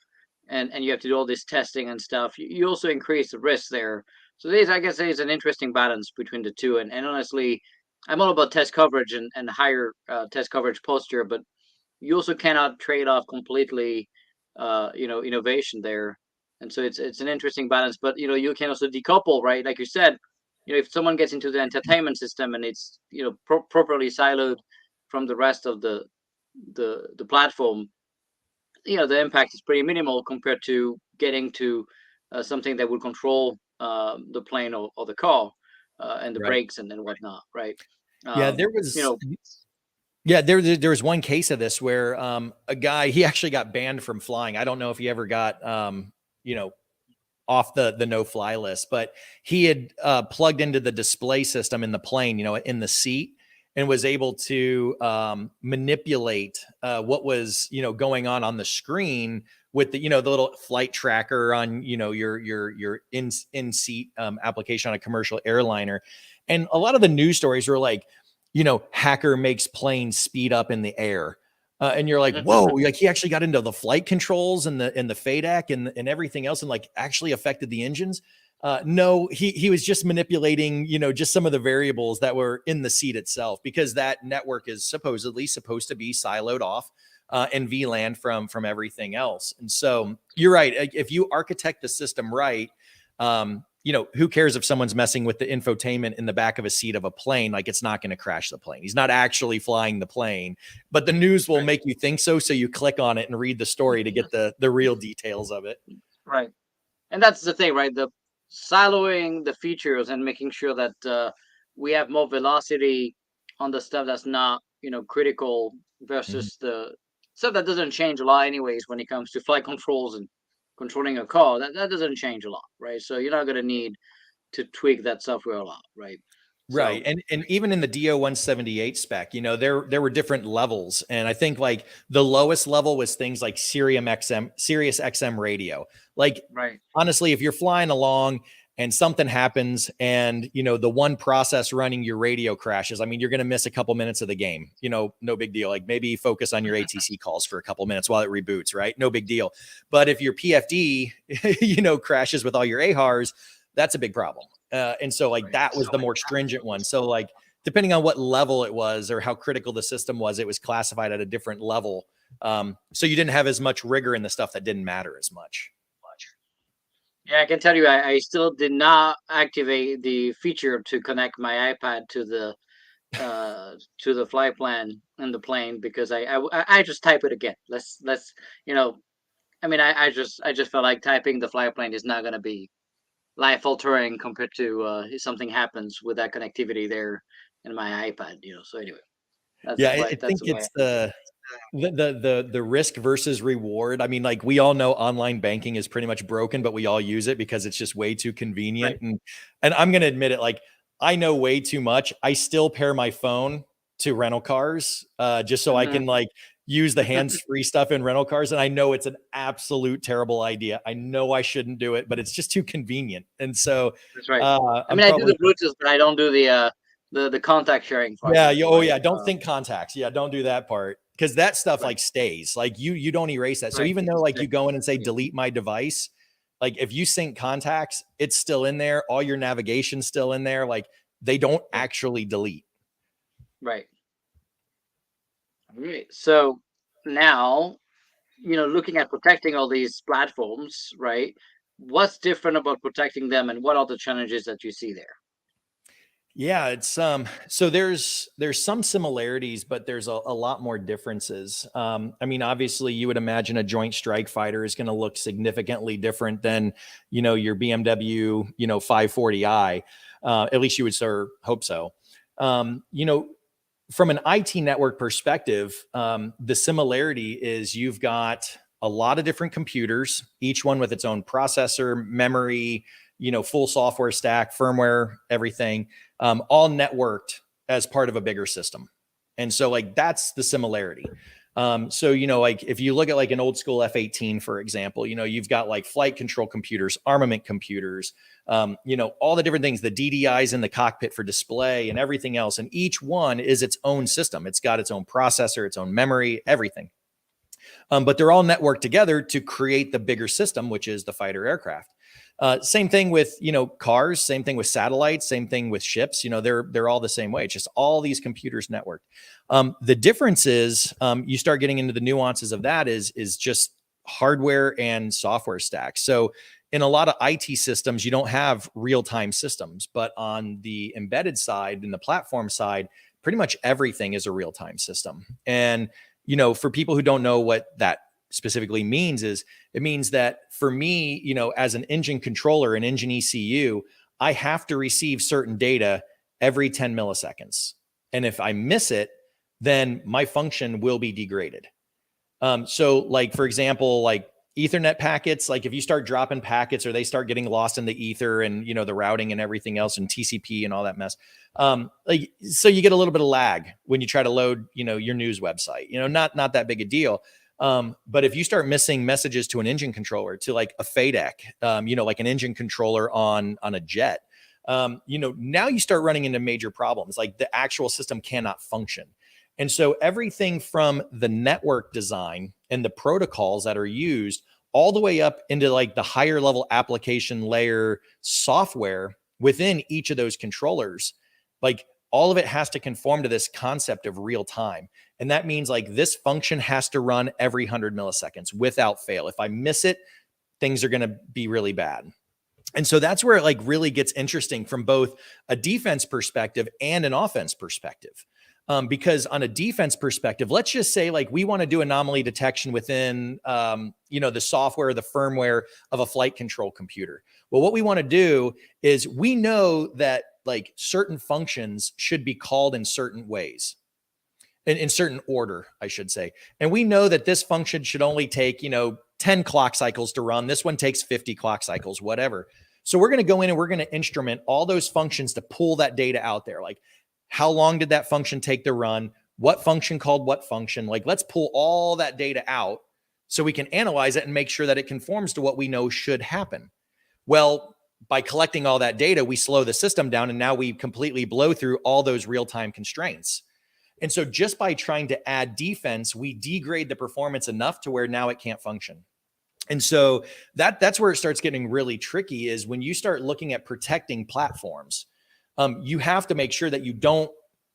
and you have to do all this testing and stuff, you also increase the risk there. So this, I guess, is an interesting balance between the two. And honestly, I'm all about test coverage and higher test coverage posture, but you also cannot trade off completely, innovation there. And so it's an interesting balance. But you can also decouple, right? Like you said, if someone gets into the entertainment system and it's properly siloed from the rest of the platform, the impact is pretty minimal compared to getting to something that would control the plane or the car and the Right. brakes and whatnot, right? Yeah, Um, there you was know, Yeah, there was one case of this where a guy, he actually got banned from flying. I don't know if he ever got you know off the no fly list, but he had plugged into the display system in the plane, in the seat, and was able to manipulate what was going on the screen with the little flight tracker on your in seat application on a commercial airliner. And a lot of the news stories were like, hacker makes plane speed up in the air. And you're like, whoa, like he actually got into the flight controls and the FADEC and everything else and like actually affected the engines. No, he was just manipulating, just some of the variables that were in the seat itself, because that network is supposedly supposed to be siloed off and VLAN from everything else. And so you're right. If you architect the system right, who cares if someone's messing with the infotainment in the back of a seat of a plane? Like, it's not going to crash the plane. He's not actually flying the plane, but the news will right, make you think so. So you click on it and read the story to get the real details of it. right. And that's the thing, right? The siloing the features and making sure that we have more velocity on the stuff that's not critical Mhm. versus the stuff that doesn't change a lot anyways when it comes to flight controls and controlling a car. That doesn't change a lot, right? So you're not going to need to tweak that software a lot, right? Right. So And even in the DO 178 spec, there were different levels. And I think like the lowest level was things like Sirius XM radio. Like, right. honestly, if you're flying along and something happens and the one process running your radio crashes, I mean, you're going to miss a couple minutes of the game. No big deal. Like, maybe focus on your ATC calls for a couple minutes while it reboots, right? No big deal. But if your PFD crashes with all your AHARs, that's a big problem. And so like Right. that was the more stringent one. So like depending on what level it was or how critical the system was, it was classified at a different level. So you didn't have as much rigor in the stuff that didn't matter as much. Yeah, I can tell you, I still did not activate the feature to connect my iPad to the flight plan in the plane because I just type it again. Let's you know I mean I just felt like typing the flight plan is not gonna be life altering compared to if something happens with that connectivity there in my iPad. So anyway, that's Yeah, the way I that's think the way. it's the risk versus reward. I mean, like we all know online banking is pretty much broken, but we all use it because it's just way too Right. convenient. And I'm gonna admit it, like I know way too much. I still pair my phone to rental cars, just so I Hmm. can like use the hands-free stuff in rental cars. And I know it's an absolute terrible idea. I know I shouldn't do it, but it's just too convenient. And so That's right. I I'm mean, I do probably the Bluetooth, but I don't do the contact sharing, for yeah, example, oh right? yeah, don't think contacts. Yeah, don't do that part because that stuff Right. like stays. Like you don't erase that. So Right. even though like Yeah. you go in and say delete my device, like if you sync contacts, it's still in there. All your navigation's still in there. Like they don't Yeah. actually delete. Right. All right. So now, looking at protecting all these platforms, right? What's different about protecting them, and what are the challenges that you see there? Yeah, it's so there's some similarities, but there's a lot more differences. I mean, obviously you would imagine a joint strike fighter is going to look significantly different than, your BMW, 540i. At least you would sort of hope so. From an IT network perspective, the similarity is you've got a lot of different computers, each one with its own processor, memory, full software stack, firmware, everything, all networked as part of a bigger system. And so, like, that's the similarity. So, like if you look at like an old school F-18, for example, you've got like flight control computers, armament computers, all the different things, the DDIs in the cockpit for display and everything else. And each one is its own system. It's got its own processor, its own memory, everything. But they're all networked together to create the bigger system, which is the fighter aircraft. Same thing with cars. Same thing with satellites. Same thing with ships. They're all the same way. It's just all these computers networked. The difference is you start getting into the nuances of that is just hardware and software stacks. So in a lot of IT systems, you don't have real-time systems, but on the embedded side and the platform side, pretty much everything is a real-time system. And for people who don't know what that specifically means, is it means that for me, as an engine controller, an engine ECU, I have to receive certain data every 10 milliseconds. And if I miss it, then my function will be degraded. So like, for example, like Ethernet packets, like if you start dropping packets or they start getting lost in the ether and, the routing and everything else and TCP and all that mess. So you get a little bit of lag when you try to load, your news website, not that big a deal. But if you start missing messages to an engine controller, to like a FADEC, like an engine controller on a jet, now you start running into major problems. Like the actual system cannot function. And so everything from the network design and the protocols that are used all the way up into like the higher level application layer software within each of those controllers, like all of it has to conform to this concept of real time. And that means like this function has to run every 100 milliseconds without fail. If I miss it, things are going to be really bad. And so that's where it like really gets interesting from both a defense perspective and an offense perspective. Because on a defense perspective, let's just say like we want to do anomaly detection within, the software, the firmware of a flight control computer. Well, what we want to do is we know that like certain functions should be called in certain ways, in certain order, I should say. And we know that this function should only take, 10 clock cycles to run. This one takes 50 clock cycles, whatever. So we're going to go in and we're going to instrument all those functions to pull that data out there. Like, how long did that function take to run? What function called what function? Like, let's pull all that data out so we can analyze it and make sure that it conforms to what we know should happen. Well, by collecting all that data, we slow the system down and now we completely blow through all those real-time constraints. And so just by trying to add defense, we degrade the performance enough to where now it can't function. And so that's where it starts getting really tricky, is when you start looking at protecting platforms. You have to make sure that you don't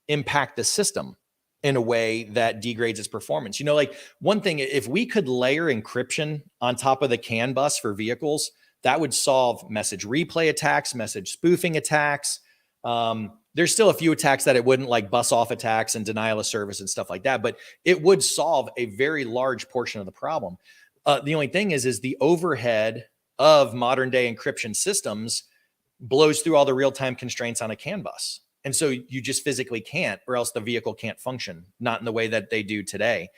impact the system in a way that degrades its performance. Like one thing, if we could layer encryption on top of the CAN bus for vehicles, that would solve message replay attacks, message spoofing attacks. There's still a few attacks that it wouldn't, like bus off attacks and denial of service and stuff like that, but it would solve a very large portion of the problem. The only thing is the overhead of modern day encryption systems blows through all the real-time constraints on a CAN bus. And so you just physically can't, or else the vehicle can't function, not in the way that they do today.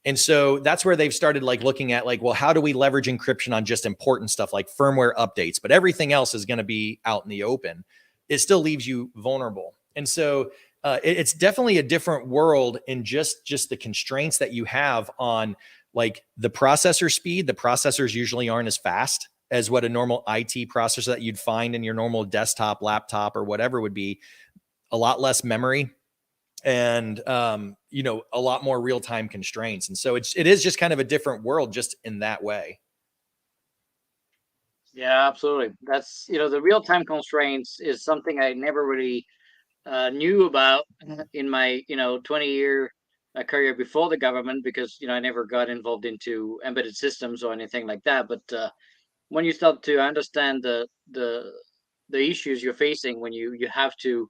And so that's where they've started like looking at like, well, how do we leverage encryption on just important stuff like firmware updates, but everything else is going to be out in the open. It still leaves you vulnerable. And so it's definitely a different world in just the constraints that you have on like the processor speed. The processors usually aren't as fast as what a normal IT processor that you'd find in your normal desktop, laptop, or whatever would be. A lot less memory and, a lot more real-time constraints. And so it is just kind of a different world just in that way. Yeah, absolutely. That's, the real-time constraints is something I never really knew about in my 20-year career before the government, because I never got involved into embedded systems or anything like that. But when you start to understand the issues you're facing when you have to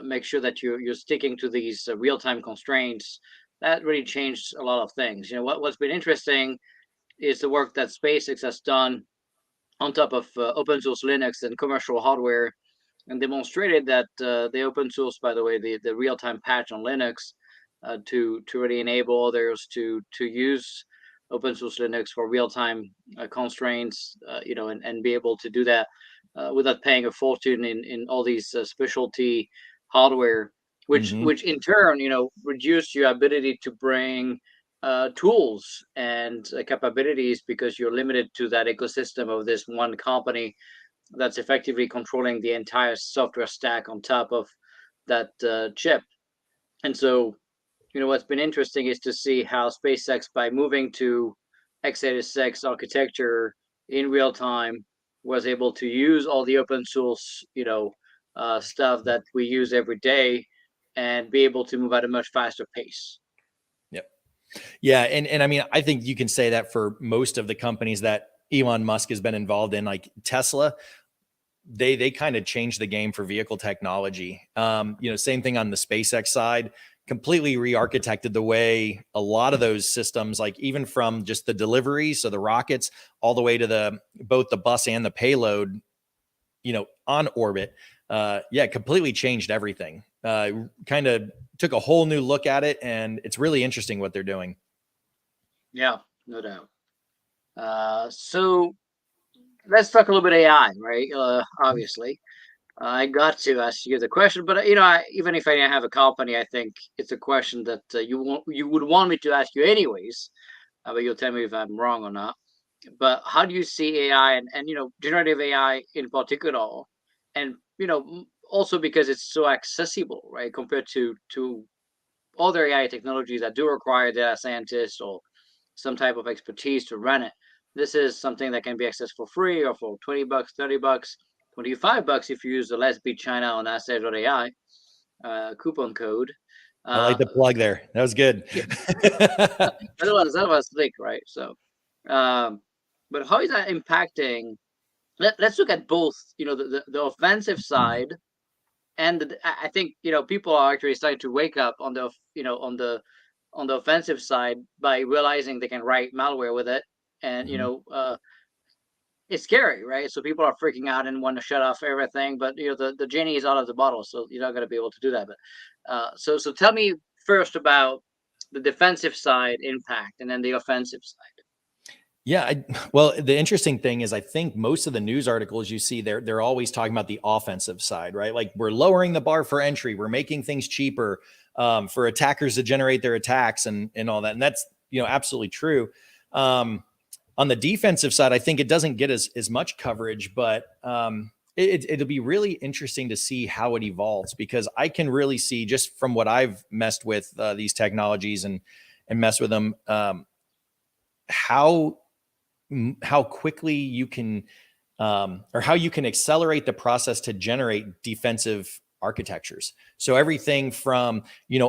make sure that you're sticking to these real-time constraints. That really changed a lot of things. What's been interesting is the work that SpaceX has done on top of open source Linux and commercial hardware, and demonstrated that the open source, by the way, the real time patch on Linux, to really enable others to use open source Linux for real time constraints, and be able to do that without paying a fortune in all these specialty hardware, which Mm-hmm. which in turn, reduce your ability to bring tools and capabilities, because you're limited to that ecosystem of this one company that's effectively controlling the entire software stack on top of that chip. And so, what's been interesting is to see how SpaceX, by moving to x86 architecture in real time, was able to use all the open source, stuff that we use every day, and be able to move at a much faster pace. Yep. Yeah, and I mean, I think you can say that for most of the companies that Elon Musk has been involved in, like Tesla. They kind of changed the game for vehicle technology. Same thing on the SpaceX side, completely re-architected the way a lot of those systems, like even from just the delivery, so the rockets, all the way to both the bus and the payload, on orbit. Completely changed everything. Kind of took a whole new look at it, and it's really interesting what they're doing. Yeah, no doubt. So let's talk a little bit AI, right? Obviously, I got to ask you the question, but even if I didn't have a company, I think it's a question that you would want me to ask you anyways. But you'll tell me if I'm wrong or not. But how do you see AI, and generative AI in particular, and also because it's so accessible, right, compared to other AI technologies that do require data scientists or some type of expertise to run it. This is something that can be accessed for free, or for $20, $30, $25 if you use the Let's Beat China on Ask.ai coupon code. I like Uh, the plug there. That was good. yeah, that was slick, right? So, um, but how is that impacting? Let's look at both. The offensive side, and I think people are actually starting to wake up on the on the offensive side by realizing they can write malware with it, and Mhm. it's scary, right? So people are freaking out and want to shut off everything, but the genie is out of the bottle, so you're not going to be able to do that. But so tell me first about the defensive side impact, and then the offensive side. Yeah, well, the interesting thing is, I think most of the news articles you see, they're always talking about the offensive side, right? Like, we're lowering the bar for entry, we're making things cheaper for attackers to generate their attacks, and all that, and that's absolutely true. On the defensive side, I think it doesn't get as much coverage, but it'll be really interesting to see how it evolves, because I can really see, just from what I've messed with these technologies and mess with them, how quickly you can or how you can accelerate the process to generate defensive architectures. So everything from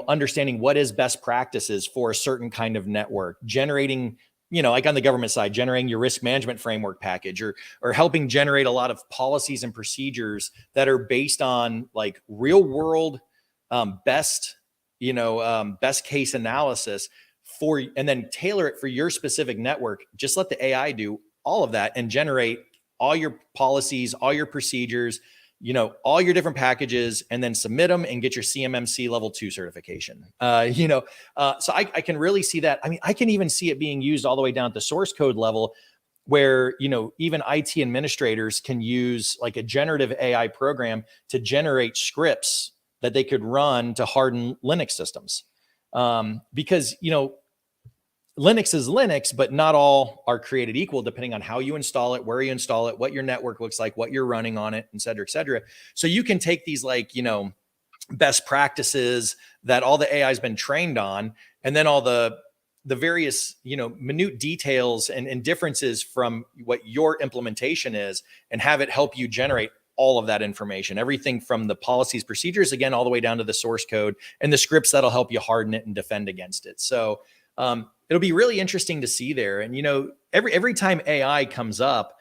understanding what is best practices for a certain kind of network, generating like on the government side, generating your risk management framework package, or helping generate a lot of policies and procedures that are based on like real world best case analysis for, and then tailor it for your specific network. Just let the AI do all of that and generate all your policies, all your procedures, all your different packages, and then submit them and get your CMMC level 2 certification. So I can really see that. I mean, I can even see it being used all the way down at the source code level, where even IT administrators can use like a generative AI program to generate scripts that they could run to harden Linux systems. Because Linux is Linux, but not all are created equal, depending on how you install it, where you install it, what your network looks like, what you're running on it, et cetera, et cetera. So you can take these best practices that all the AI has been trained on, and then all the various minute details and differences from what your implementation is, and have it help you generate all of that information, everything from the policies, procedures, again, all the way down to the source code and the scripts that'll help you harden it and defend against it. So it'll be really interesting to see there. And every time AI comes up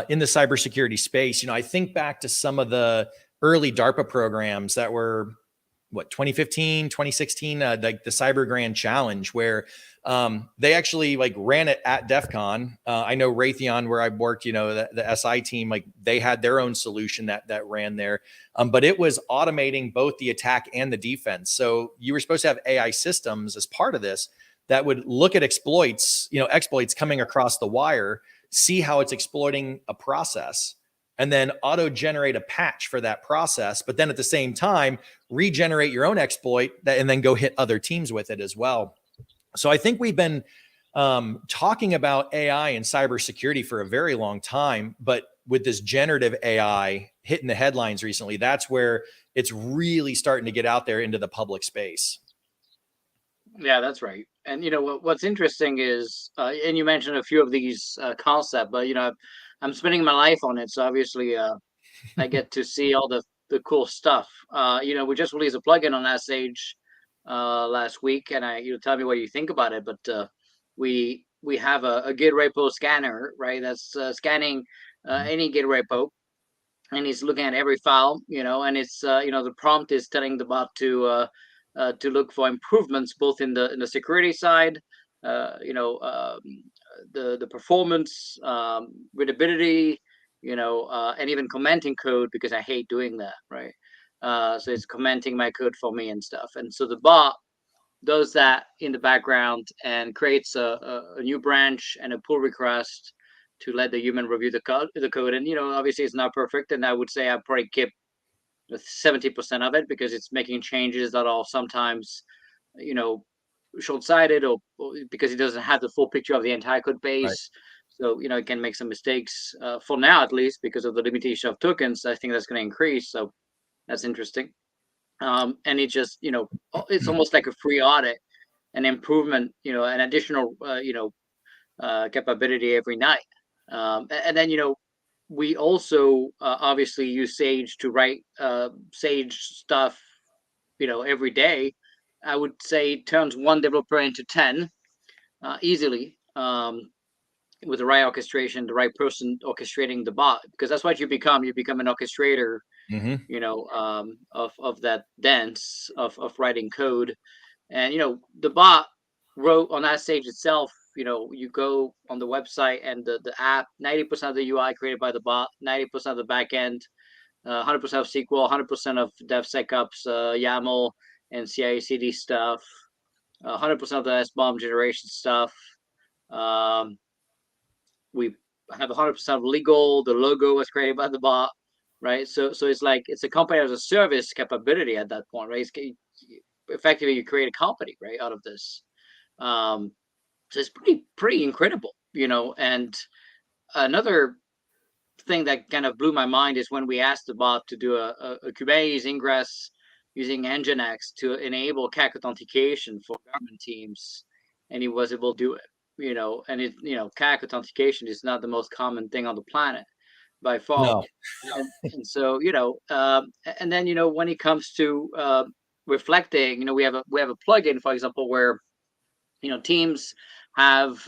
in the cybersecurity space, I think back to some of the early DARPA programs that were what 2015 2016, like the Cyber Grand Challenge, where they actually like ran it at DEF CON. I know Raytheon, where I worked, the SI team, like they had their own solution that ran there, but it was automating both the attack and the defense. So you were supposed to have AI systems as part of this that would look at exploits coming across the wire, see how it's exploiting a process, and then auto generate a patch for that process. But then at the same time, regenerate your own exploit and then go hit other teams with it as well. So I think we've been talking about AI and cybersecurity for a very long time, but with this generative AI hitting the headlines recently, that's where it's really starting to get out there into the public space. Yeah, that's right. And what's interesting is, and you mentioned a few of these concepts, but I'm spending my life on it, so obviously I get to see all the cool stuff. We just released a plugin on Sage last week, and tell me what you think about it. But we have a Git repo scanner, right? That's scanning any Git repo, and he's looking at every file, and it's the prompt is telling the bot to look for improvements both in the security side, uh, you know, um, the performance, readability, and even commenting code because I hate doing that, right? So it's commenting my code for me and stuff, and so the bot does that in the background and creates a new branch and a pull request to let the human review the code. And obviously it's not perfect, and I would say I probably keep 70% of it because it's making changes that are sometimes you know short-sighted, or because it doesn't have the full picture of the entire code Right. base. So it can make some mistakes for now, at least because of the limitation of tokens. I think that's going to increase, so that's interesting. And it just it's almost like a free audit, an improvement, an additional capability every night. And then we also obviously use Sage to write Sage stuff every day. I would say it turns one developer into 10 easily, with the right orchestration, the right person orchestrating the bot, because that's what you become. You become an orchestrator, Mm-hmm. of that dance of writing code. And the bot wrote on that stage itself. You go on the website and the app, 90% of the UI created by the bot, 90% of the back end, 100% of SQL, 100% of DevSecOps, YAML and CI/CD stuff, 100% of the SBOM generation stuff. Um, we have 100% of legal. The logo was created by the bot, right? So it's like it's a company as a service capability at that point, right? Effectively, you create a company, right, out of this. Um, so it's pretty incredible. And another thing that kind of blew my mind is when we asked the bot to do a Kubernetes ingress using Nginx to enable CAC authentication for government teams, and he was able to do it. And CAC authentication is not the most common thing on the planet by far. No. And so and then when it comes to reflecting, we have a plugin, for example, where teams have,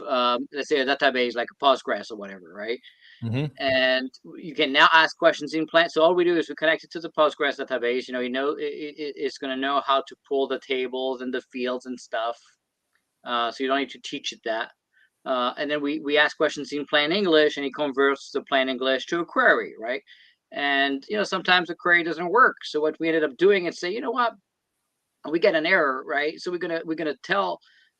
let's say, a database like a Postgres or whatever, right? Mm-hmm. And you can now ask questions in plan. So all we do is we connect it to the Postgres database. It's going to know how to pull the tables and the fields and stuff. So you don't need to teach it that. And then we ask questions in plain English, and it converts the plain English to a query, right? And sometimes the query doesn't work. So what we ended up doing is say, what, we get an error, right? So we're gonna tell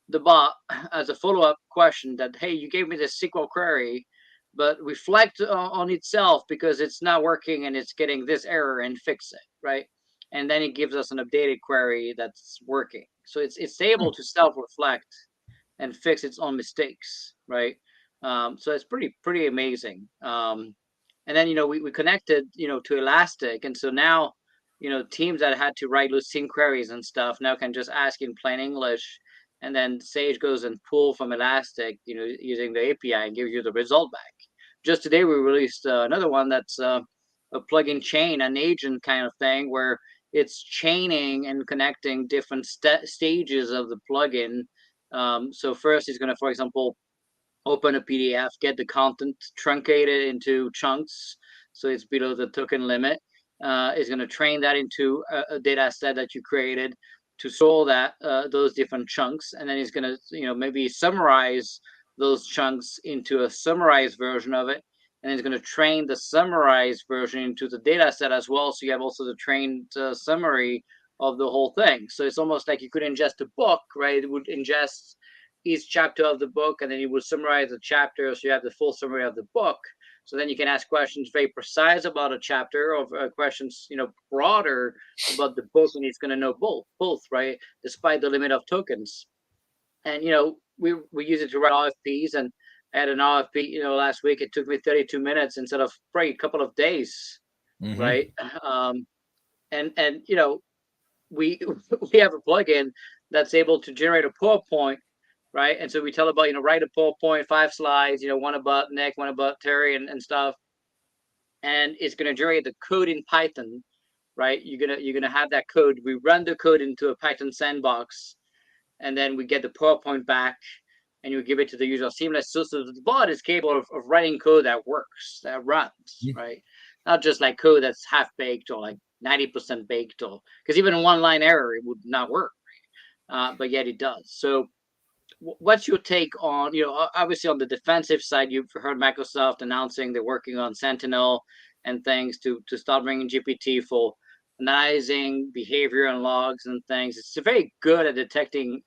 the bot as a follow up question that, hey, you gave me this SQL query, but reflect on itself because it's not working and it's getting this error and fix it, right? And then it gives us an updated query that's working. So it's able to self reflect and fix its own mistakes, right? So it's pretty amazing. And then we connected to Elastic, and so now teams that had to write Lucene queries and stuff now can just ask in plain English, and then Sage goes and pull from Elastic, using the API, and gives you the result back. Just today we released another one that's a plugin chain, an agent kind of thing, where it's chaining and connecting different stages of the plugin. So first, it's going to, for example, open a PDF, get the content truncated into chunks so it's below the token limit, is going to train that into a data set that you created to store that those different chunks, and then it's going to maybe summarize those chunks into a summarized version of it, and it's going to train the summarized version into the data set as well. So you have also the trained summary of the whole thing. So it's almost like you could ingest a book, right? It would ingest each chapter of the book, and then you would summarize the chapter, so you have the full summary of the book. So then you can ask questions very precise about a chapter, or questions broader about the book, and it's going to know both, right? Despite the limit of tokens. And we use it to write RFPs, and I had an RFP last week. It took me 32 minutes instead of probably a couple of days, Mm-hmm. right? And we we have a plugin that's able to generate a PowerPoint, right? And so we tell about write a PowerPoint, 5 slides, one about Nick, one about Terry, and stuff, and it's going to generate the code in Python, right? You're gonna have that code. We run the code into a Python sandbox, and then we get the PowerPoint back, and you give it to the user seamless. So the bot is capable of writing code that works, that runs, right? Not just like code that's half baked or like 90% baked, or because even one line error it would not work, but yet it does. So what's your take on, obviously on the defensive side, you've heard Microsoft announcing they're working on Sentinel and things to start bringing GPT for analyzing behavior and logs and things. It's very good at detecting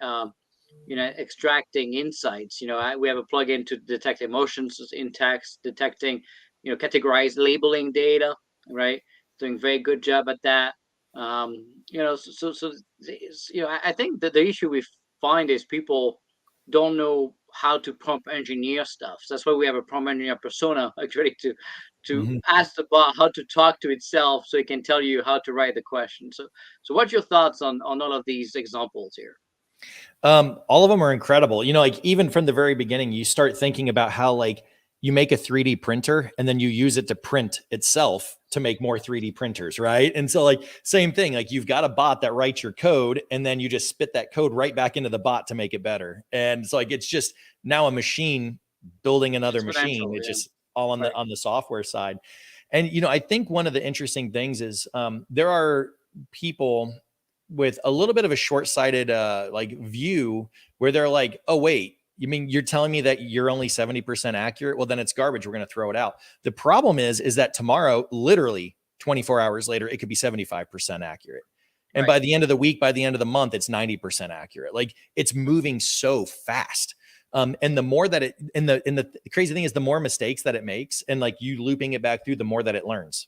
extracting insights. We have a plugin to detect emotions in text, detecting, categorize labeling data, right? Doing very good job at that. I think that the issue we find is people don't know how to prompt engineer stuff. So that's why we have a prompt engineer persona, actually, to Mm-hmm. ask the bot how to talk to itself, so it can tell you how to write the question. So what's your thoughts on all of these examples here? All of them are incredible. Like even from the very beginning, you start thinking about how like you make a 3D printer and then you use it to print itself to make more 3D printers, right? And so like same thing, like you've got a bot that writes your code and then you just spit that code right back into the bot to make it better. And so like it's just now a machine building another machine. Exponential, It's yeah. just all on Right. the software side. And I think one of the interesting things is there are people with a little bit of a short-sighted like view where they're like, oh wait, you mean you're telling me that you're only 70% accurate? Well, then it's garbage. We're going to throw it out. The problem is that tomorrow, literally 24 hours later, it could be 75% accurate. And Right. by the end of the week, by the end of the month, it's 90% accurate. Like it's moving so fast. And the more that the crazy thing is the more mistakes that it makes and like you looping it back through, the more that it learns.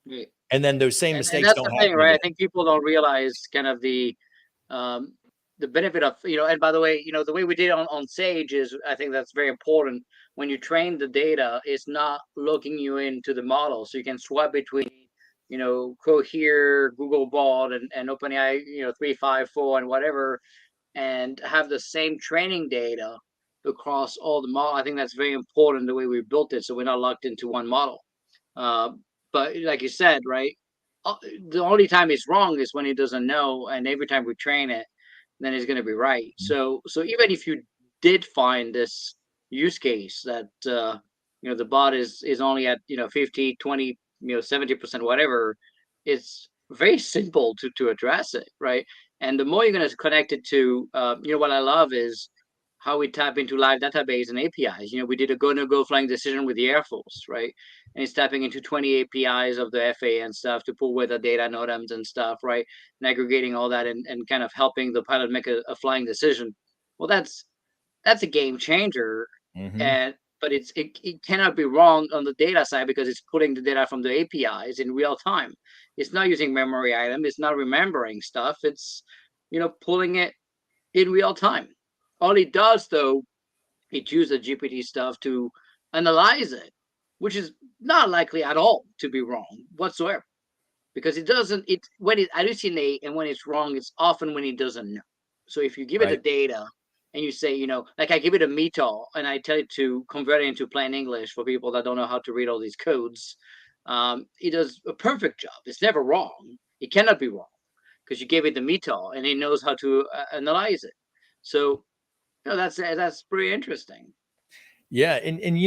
Right. And then those same And mistakes that's the don't thing, happen right? again. I think people don't realize kind of um, the benefit of, and by the way, the way we did on Sage is, I think that's very important. When you train the data, it's not looking you into the model. So you can swap between, Cohere, Googlebot, and OpenAI, 354 and whatever, and have the same training data across all the model. I think that's very important the way we built it. So we're not locked into one model. Uh, but like you said, right? The only time it's wrong is when it doesn't know, and every time we train it, then it's going to be right. So even if you did find this use case that the bot is only at 50, 20, 70%, whatever, it's very simple to address it, right? And the more you're going to connect it to, what I love is how we tap into live database and APIs. We did a go no go flying decision with the Air Force, right? And it's tapping into 20 APIs of the FAA and stuff to pull weather data, NOTAMs and stuff, right? And aggregating all that, and kind of helping the pilot make a flying decision. Well, that's a game changer, Mm-hmm. and but it cannot be wrong on the data side because it's pulling the data from the APIs in real time. It's not using memory item. It's not remembering stuff. It's pulling it in real time. All it does though, it uses the GPT stuff to analyze it, which is not likely at all to be wrong whatsoever, because it doesn't. It when it hallucinate and when it's wrong, it's often when it doesn't know. So if you give it the Right. data and you say, like I give it a metal and I tell it to convert it into plain English for people that don't know how to read all these codes, it does a perfect job. It's never wrong. It cannot be wrong because you gave it the metal and it knows how to analyze it. So that's pretty interesting. Yeah, and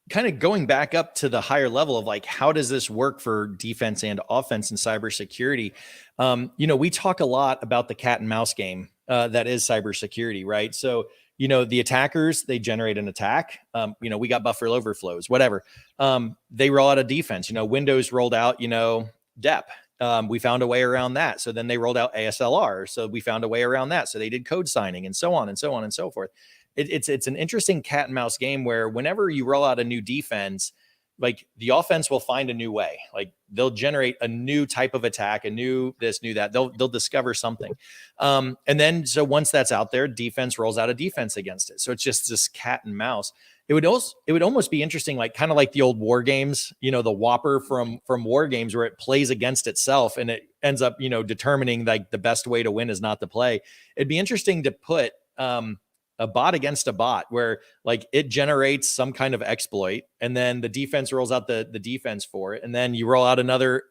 kind of going back up to the higher level of like, how does this work for defense and offense in cybersecurity? We talk a lot about the cat and mouse game that is cybersecurity, right? So, the attackers, they generate an attack. We got buffer overflows, whatever. They roll out a defense. Windows rolled out, DEP. We found a way around that. So then they rolled out ASLR. So we found a way around that. So they did code signing and so on and so on and so forth. It's an interesting cat and mouse game where whenever you roll out a new defense, like the offense will find a new way. Like they'll generate a new type of attack, a new this, new that. They'll discover something, and then so once that's out there, defense rolls out a defense against it. So it's just this cat and mouse. It would almost be interesting, like kind of like the old war games, the Whopper from war games, where it plays against itself and it ends up determining like the best way to win is not to play. It'd be interesting to put a bot against a bot where like it generates some kind of exploit and then the defense rolls out the defense for it. And then you roll out another,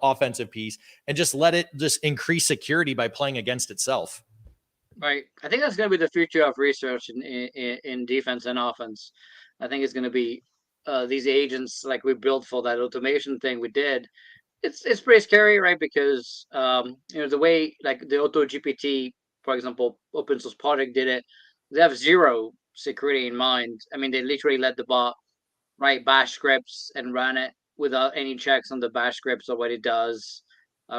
offensive piece and just let it just increase security by playing against itself. Right. I think that's going to be the future of research in defense and offense. I think it's going to be these agents like we built for that automation thing we did. It's pretty scary, right? Because the way like the Auto GPT, for example, open source project did it, they have zero security in mind. I mean, they literally let the bot write bash scripts and run it without any checks on the bash scripts or what it does,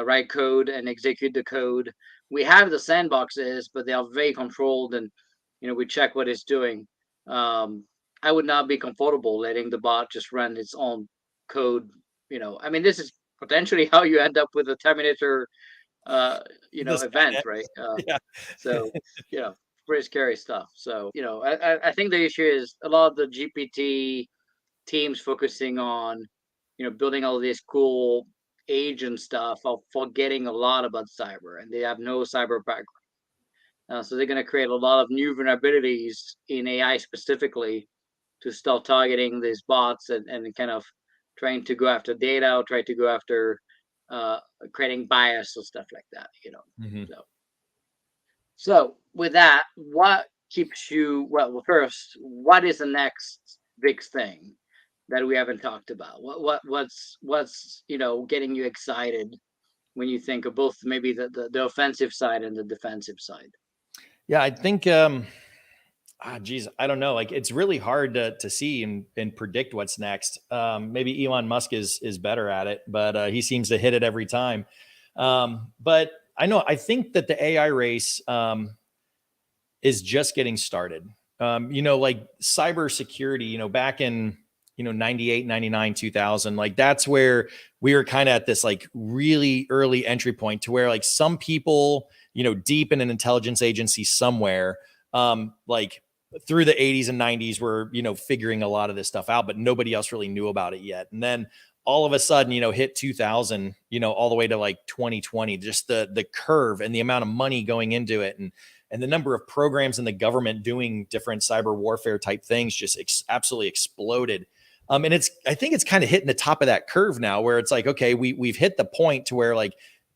write code and execute the code. We have the sandboxes, but they are very controlled, and we check what it's doing. I would not be comfortable letting the bot just run its own code. I mean, this is potentially how you end up with a Terminator, event, right? Yeah. So, pretty scary stuff. So, I think the issue is a lot of the GPT teams focusing on, building all this cool agent stuff are forgetting a lot about cyber, and they have no cyber background. So they're going to create a lot of new vulnerabilities in AI specifically to start targeting these bots and kind of trying to go after data or try to go after uh, creating bias or stuff like that. Mm-hmm. So with that, what keeps you first, what is the next big thing that we haven't talked about? What's getting you excited when you think of both maybe the offensive side and the defensive side? Yeah, I think geez, I don't know. Like it's really hard to see and predict what's next. Maybe Elon Musk is better at it, but he seems to hit it every time. But I think that the AI race is just getting started. Like cybersecurity, back in 98, 99, 2000, like that's where we were kind of at this like really early entry point to where like some people, deep in an intelligence agency somewhere, like through the 80s and 90s were, figuring a lot of this stuff out, but nobody else really knew about it yet. And then all of a sudden, hit 2000, all the way to like 2020, just the curve and the amount of money going into it and the number of programs in the government doing different cyber warfare type things just absolutely exploded. And I think it's kind of hitting the top of that curve now where it's like, okay, we've hit the point to where like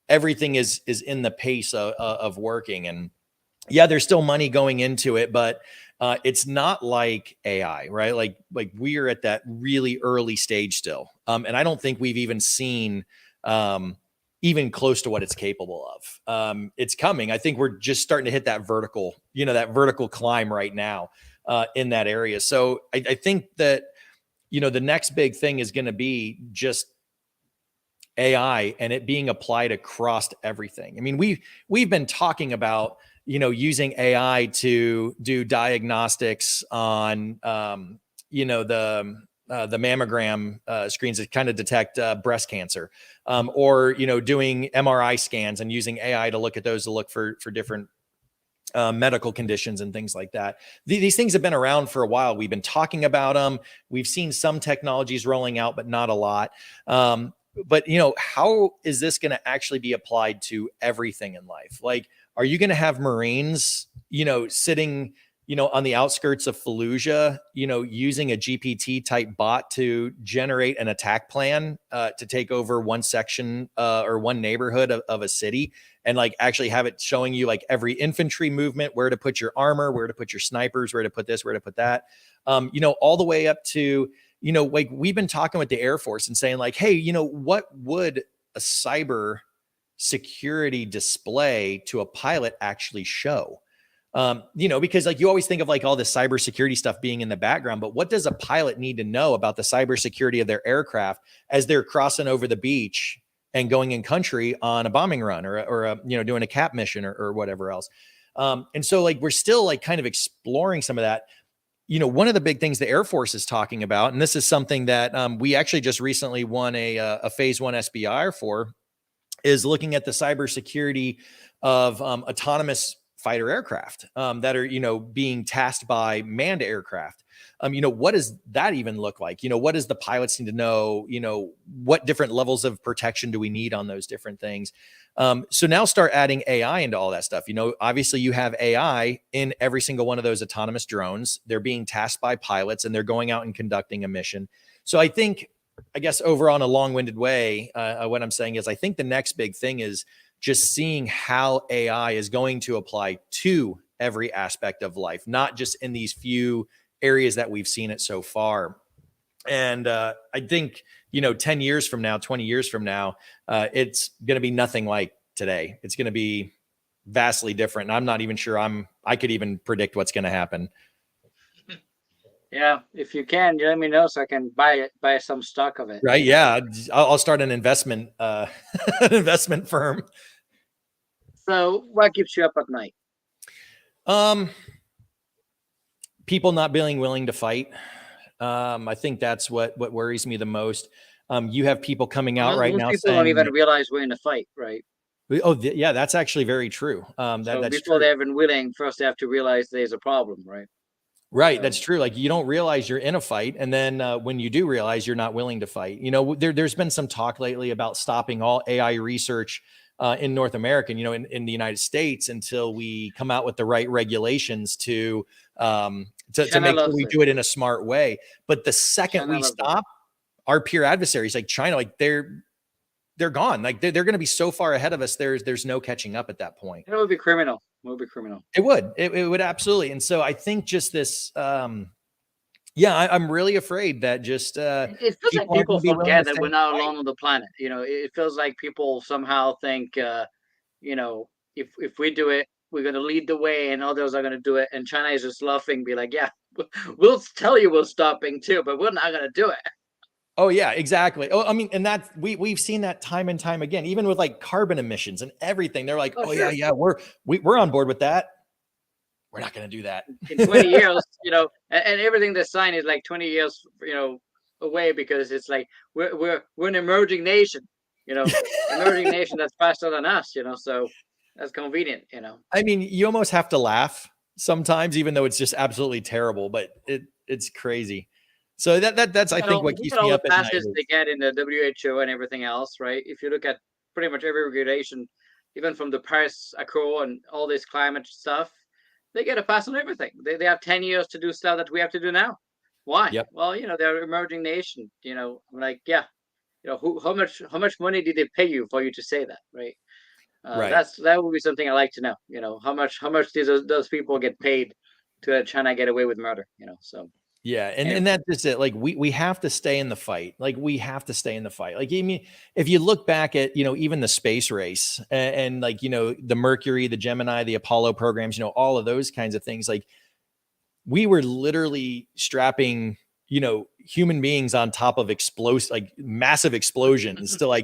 everything is in the pace of working. And yeah, there's still money going into it, but it's not like AI, right? Like we are at that really early stage still. And I don't think we've even seen even close to what it's capable of. It's coming. I think we're just starting to hit that vertical climb right now in that area. So I think that, the next big thing is going to be just AI and it being applied across everything. I mean, we've been talking about, using AI to do diagnostics on, the mammogram screens that kind of detect breast cancer, or doing MRI scans and using AI to look at those to look for different medical conditions and things like that. These things have been around for a while. We've been talking about them. We've seen some technologies rolling out, but not a lot. But how is this going to actually be applied to everything in life? Like, are you going to have Marines, sitting, on the outskirts of Fallujah, using a GPT type bot to generate an attack plan to take over one section or one neighborhood of a city, and like actually have it showing you like every infantry movement, where to put your armor, where to put your snipers, where to put this, where to put that, all the way up to, like we've been talking with the Air Force and saying like, hey, what would a cyber security display to a pilot actually show? Because like you always think of like all the cybersecurity stuff being in the background, but what does a pilot need to know about the cybersecurity of their aircraft as they're crossing over the beach and going in country on a bombing run or doing a cap mission or whatever else? And so like we're still like kind of exploring some of that. One of the big things the Air Force is talking about, and this is something that we actually just recently won a phase 1 SBIR for, is looking at the cybersecurity of autonomous fighter aircraft that are, being tasked by manned aircraft. What does that even look like? What does the pilots need to know? What different levels of protection do we need on those different things? So now start adding AI into all that stuff. Obviously you have AI in every single one of those autonomous drones. They're being tasked by pilots and they're going out and conducting a mission. So I guess overall in a long-winded way, what I'm saying is I think the next big thing is just seeing how AI is going to apply to every aspect of life, not just in these few areas that we've seen it so far. And I think, 10 years from now, 20 years from now, it's going to be nothing like today. It's going to be vastly different. And I'm not even sure I could even predict what's going to happen. Yeah, if you can, you let me know so I can buy some stock of it. Right? Yeah, I'll start an investment an investment firm. So, what keeps you up at night? People not being willing to fight. I think that's what worries me the most. You have people coming out right Most now people don't saying even that, realize we're in a fight, right? yeah, that's actually very true. So That's before true. they're even willing, first they have to realize there's a problem, right? Right, So, that's true. Like you don't realize you're in a fight, and then when you do realize, you're not willing to fight. There's been some talk lately about stopping all AI research in North America, in the United States, until we come out with the right regulations to make sure we do it in a smart way. But the second we stop, our peer adversaries like China, like they're gone. Like they're going to be so far ahead of us. There's no catching up at that point. it would be criminal. It would be criminal. It would. It would absolutely. And so I think just this. I'm really afraid that just It feels like people aren't people going to be willing forget to that stay we're in the not fight. alone on the planet. It feels like people somehow think, you know, if we do it, we're going to lead the way, and others are going to do it. And China is just laughing, be like, "Yeah, we'll tell you we're stopping too, but we're not going to do it." Oh yeah, exactly. Oh, I mean, and that we've seen that time and time again, even with like carbon emissions and everything. They're like, Oh, oh yeah, sure. yeah, we're on board with that. We're not going to do that. In 20 years, and everything they sign is like 20 years, away, because it's like we're an emerging nation, emerging nation that's faster than us, so that's convenient. I mean, you almost have to laugh sometimes, even though it's just absolutely terrible. But it's crazy. So that's I think what Look keeps at all me the up at night. passes they get in the WHO and everything else, right? If you look at pretty much every regulation, even from the Paris Accord and all this climate stuff, they get a pass on everything. They have 10 years to do stuff that we have to do now. Why? Yep. Well, they're an emerging nation. I'm like, yeah, how much money did they pay you for you to say that, right? Right. That would be something I like to know. How much those people get paid to China get away with murder? So Yeah, and anyway. and that's just it. Like we have to stay in the fight. Like we have to stay in the fight. Like I mean, if you look back at even the space race and like the Mercury, the Gemini, the Apollo programs, all of those kinds of things. Like we were literally strapping human beings on top of like massive explosions to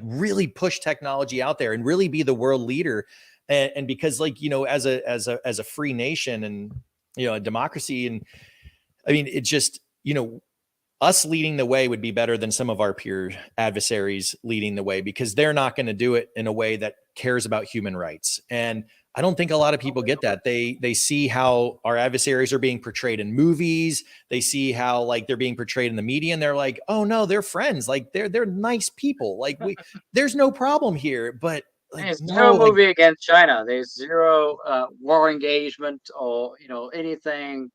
really push technology out there and really be the world leader. And because like as a free nation and a democracy and I mean, it just, us leading the way would be better than some of our peer adversaries leading the way because they're not going to do it in a way that cares about human rights. And I don't think a lot of people get that. They see how our adversaries are being portrayed in movies. They see how like they're being portrayed in the media and they're like, "Oh no, they're friends. Like they're nice people. Like there's no problem here." But like There's no, zero like movie against China. There's zero war engagement or anything.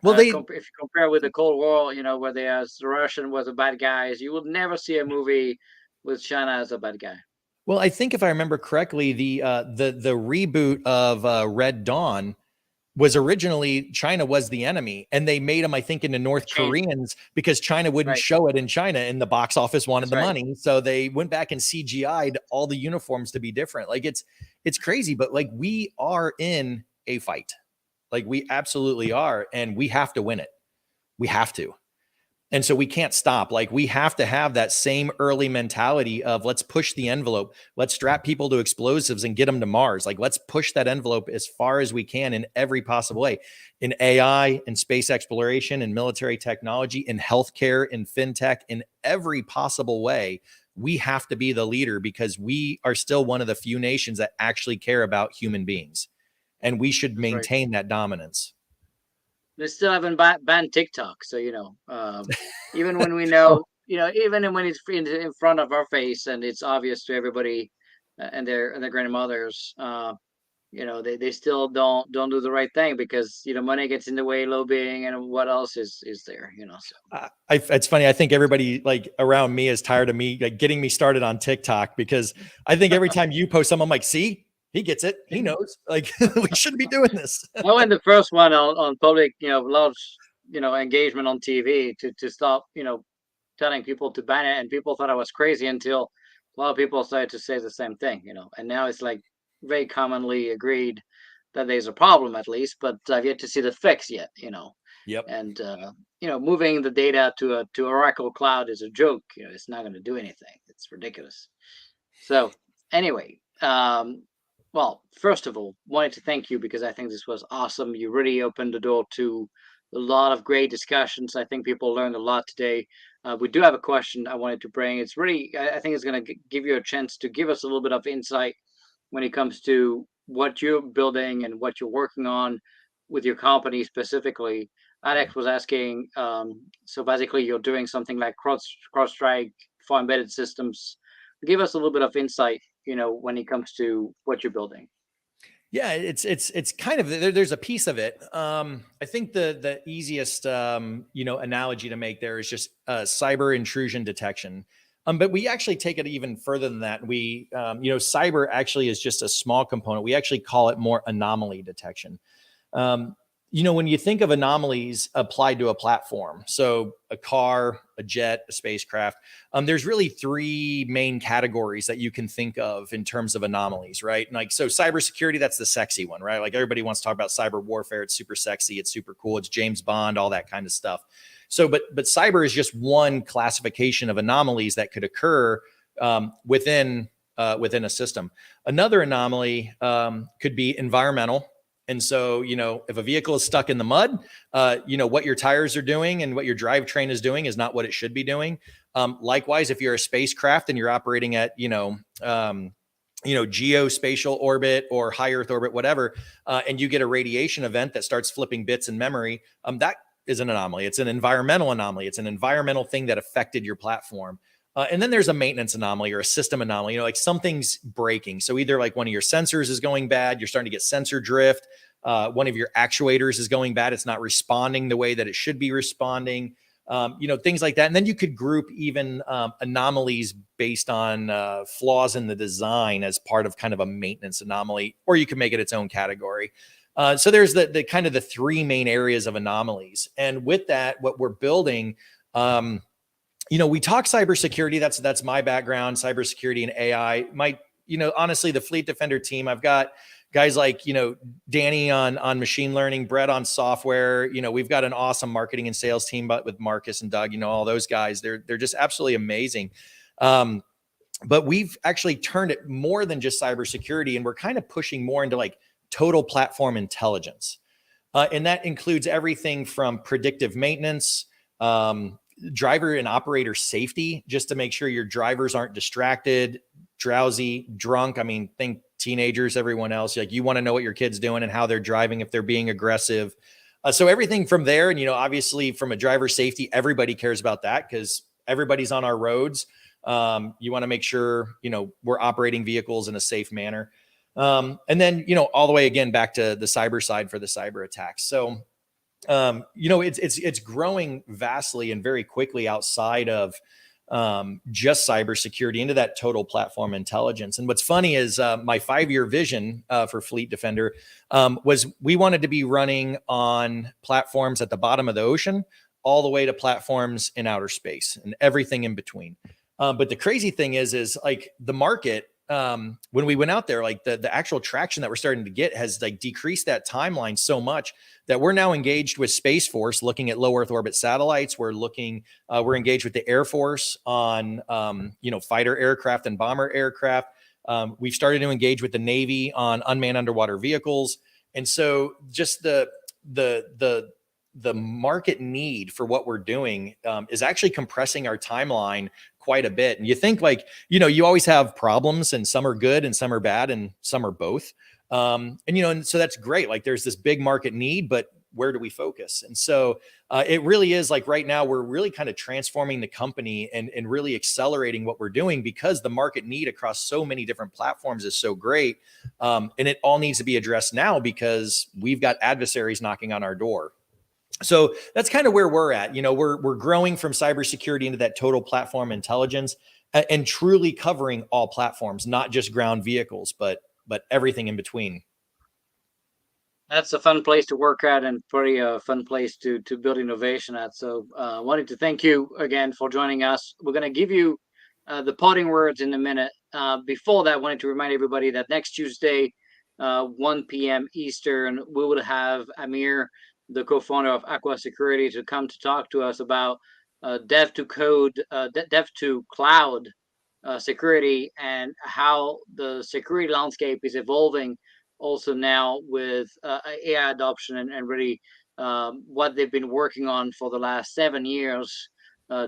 well they If you compare with the Cold War, where the Russian was the bad guys, you will never see a movie with China as a bad guy. well, I think if I remember correctly, the reboot of Red Dawn was originally China was the enemy, and they made them, I think, into North Change. Koreans because China wouldn't Right. show it in China, and the box office wanted That's the right. money, so they went back and CGI'd all the uniforms to be different. Like it's crazy, but like we are in a fight, like we absolutely are, and we have to win it. We have to. And so we can't stop. Like we have to have that same early mentality of let's push the envelope. Let's strap people to explosives and get them to Mars. Like let's push that envelope as far as we can in every possible way. In AI, in space exploration, in military technology, in healthcare, in fintech, in every possible way. We have to be the leader because we are still one of the few nations that actually care about human beings. And we should That's right. maintain that dominance. They still haven't banned TikTok, so even when we know, even when it's in front of our face and it's obvious to everybody, and their grandmothers, they still don't do the right thing because money gets in the way, lobbying, and what else is there, so. It's funny. I think everybody like around me is tired of me like getting me started on TikTok because I think every time you post something, I'm like, see, he gets it. He knows. Like we shouldn't be doing this. I went the first one on public, large, engagement on TV to stop, telling people to ban it, and people thought I was crazy until a lot of people started to say the same thing, and now it's like very commonly agreed that there's a problem at least, but I've yet to see the fix yet, Yep. and moving the data to Oracle Cloud is a joke. It's not going to do anything. It's ridiculous. So anyway, well, first of all, wanted to thank you because I think this was awesome. You really opened the door to a lot of great discussions. I think people learned a lot today. We do have a question I wanted to bring. It's really, I think it's going to give you a chance to give us a little bit of insight when it comes to what you're building and what you're working on with your company specifically. Alex was asking, so basically you're doing something like CrowdStrike for embedded systems. Give us a little bit of insight, when it comes to what you're building. Yeah, it's kind of there's a piece of it. I think the easiest analogy to make there is just cyber intrusion detection. But we actually take it even further than that. We cyber actually is just a small component. We actually call it more anomaly detection. Um, when you think of anomalies applied to a platform, so a car, a jet, a spacecraft, there's really three main categories that you can think of in terms of anomalies, right? And like, so cybersecurity, that's the sexy one, right? Like everybody wants to talk about cyber warfare. It's super sexy. It's super cool. It's James Bond, all that kind of stuff. So, but cyber is just one classification of anomalies that could occur within a system. Another anomaly could be environmental. And so, if a vehicle is stuck in the mud, what your tires are doing and what your drivetrain is doing is not what it should be doing. Likewise, if you're a spacecraft and you're operating at, geospatial orbit or high Earth orbit, whatever, and you get a radiation event that starts flipping bits in memory, that is an anomaly. It's an environmental anomaly. It's an environmental thing that affected your platform. And then there's a maintenance anomaly or a system anomaly, like something's breaking. So either like one of your sensors is going bad, you're starting to get sensor drift. One of your actuators is going bad. It's not responding the way that it should be responding, things like that. And then you could group even anomalies based on flaws in the design as part of kind of a maintenance anomaly, or you can make it its own category. So there's the kind of the three main areas of anomalies. And with that, what we're building, we talk cybersecurity. That's my background, cybersecurity and AI. Honestly, the Fleet Defender team, I've got guys like, Danny on machine learning, Brett on software. We've got an awesome marketing and sales team, but with Marcus and Doug, all those guys, they're just absolutely amazing. But we've actually turned it more than just cybersecurity, and we're kind of pushing more into like total platform intelligence. And that includes everything from predictive maintenance, driver and operator safety, just to make sure your drivers aren't distracted, drowsy, drunk. I mean, think teenagers, everyone else, like you want to know what your kid's doing and how they're driving, if they're being aggressive. So everything from there. And, obviously from a driver safety, everybody cares about that because everybody's on our roads. You want to make sure, we're operating vehicles in a safe manner. And then, all the way again, back to the cyber side for the cyber attacks. So, it's growing vastly and very quickly outside of just cybersecurity into that total platform intelligence. And what's funny is my 5-year vision for Fleet Defender was we wanted to be running on platforms at the bottom of the ocean all the way to platforms in outer space and everything in between. But the crazy thing is like the market, when we went out there, like the actual traction that we're starting to get has like decreased that timeline so much that we're now engaged with Space Force looking at low Earth orbit satellites. We're engaged with the Air Force on, fighter aircraft and bomber aircraft. We've started to engage with the Navy on unmanned underwater vehicles. And so just the market need for what we're doing is actually compressing our timeline quite a bit. And you think like, you always have problems and some are good and some are bad and some are both. And so that's great. Like there's this big market need, but where do we focus? And so it really is like right now we're really kind of transforming the company and really accelerating what we're doing because the market need across so many different platforms is so great. And it all needs to be addressed now because we've got adversaries knocking on our door. So that's kind of where we're at. We're growing from cybersecurity into that total platform intelligence and truly covering all platforms, not just ground vehicles, but everything in between. That's a fun place to work at and pretty fun place to build innovation at. So wanted to thank you again for joining us. We're going to give you the parting words in a minute. Before that, I wanted to remind everybody that next Tuesday, 1 p.m. Eastern, we will have Amir, the co-founder of Aqua Security, to come to talk to us about dev to cloud security and how the security landscape is evolving also now with AI adoption and really what they've been working on for the last 7 years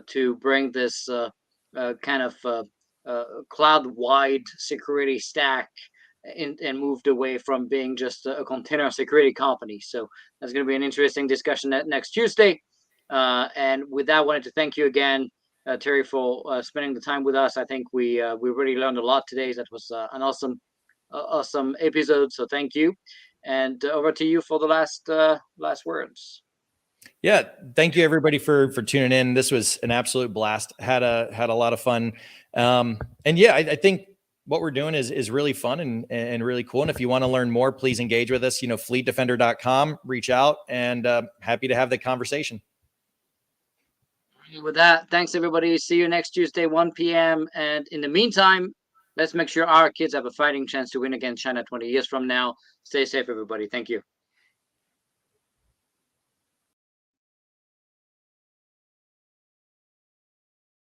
to bring this kind of cloud-wide security stack and moved away from being just a container security company. So that's going to be an interesting discussion next Tuesday. And with that, I wanted to thank you again, Terry, for spending the time with us. I think we really learned a lot today. That was an awesome episode. So thank you. And over to you for the last words. Yeah, thank you everybody for tuning in. This was an absolute blast. Had a lot of fun. And yeah, I think what we're doing is really fun and really cool. And if you want to learn more, please engage with us. Fleetdefender.com, reach out, and happy to have the conversation. With that, thanks everybody. See you next Tuesday, 1 p.m. And in the meantime, let's make sure our kids have a fighting chance to win against China 20 years from now. Stay safe, everybody. Thank you.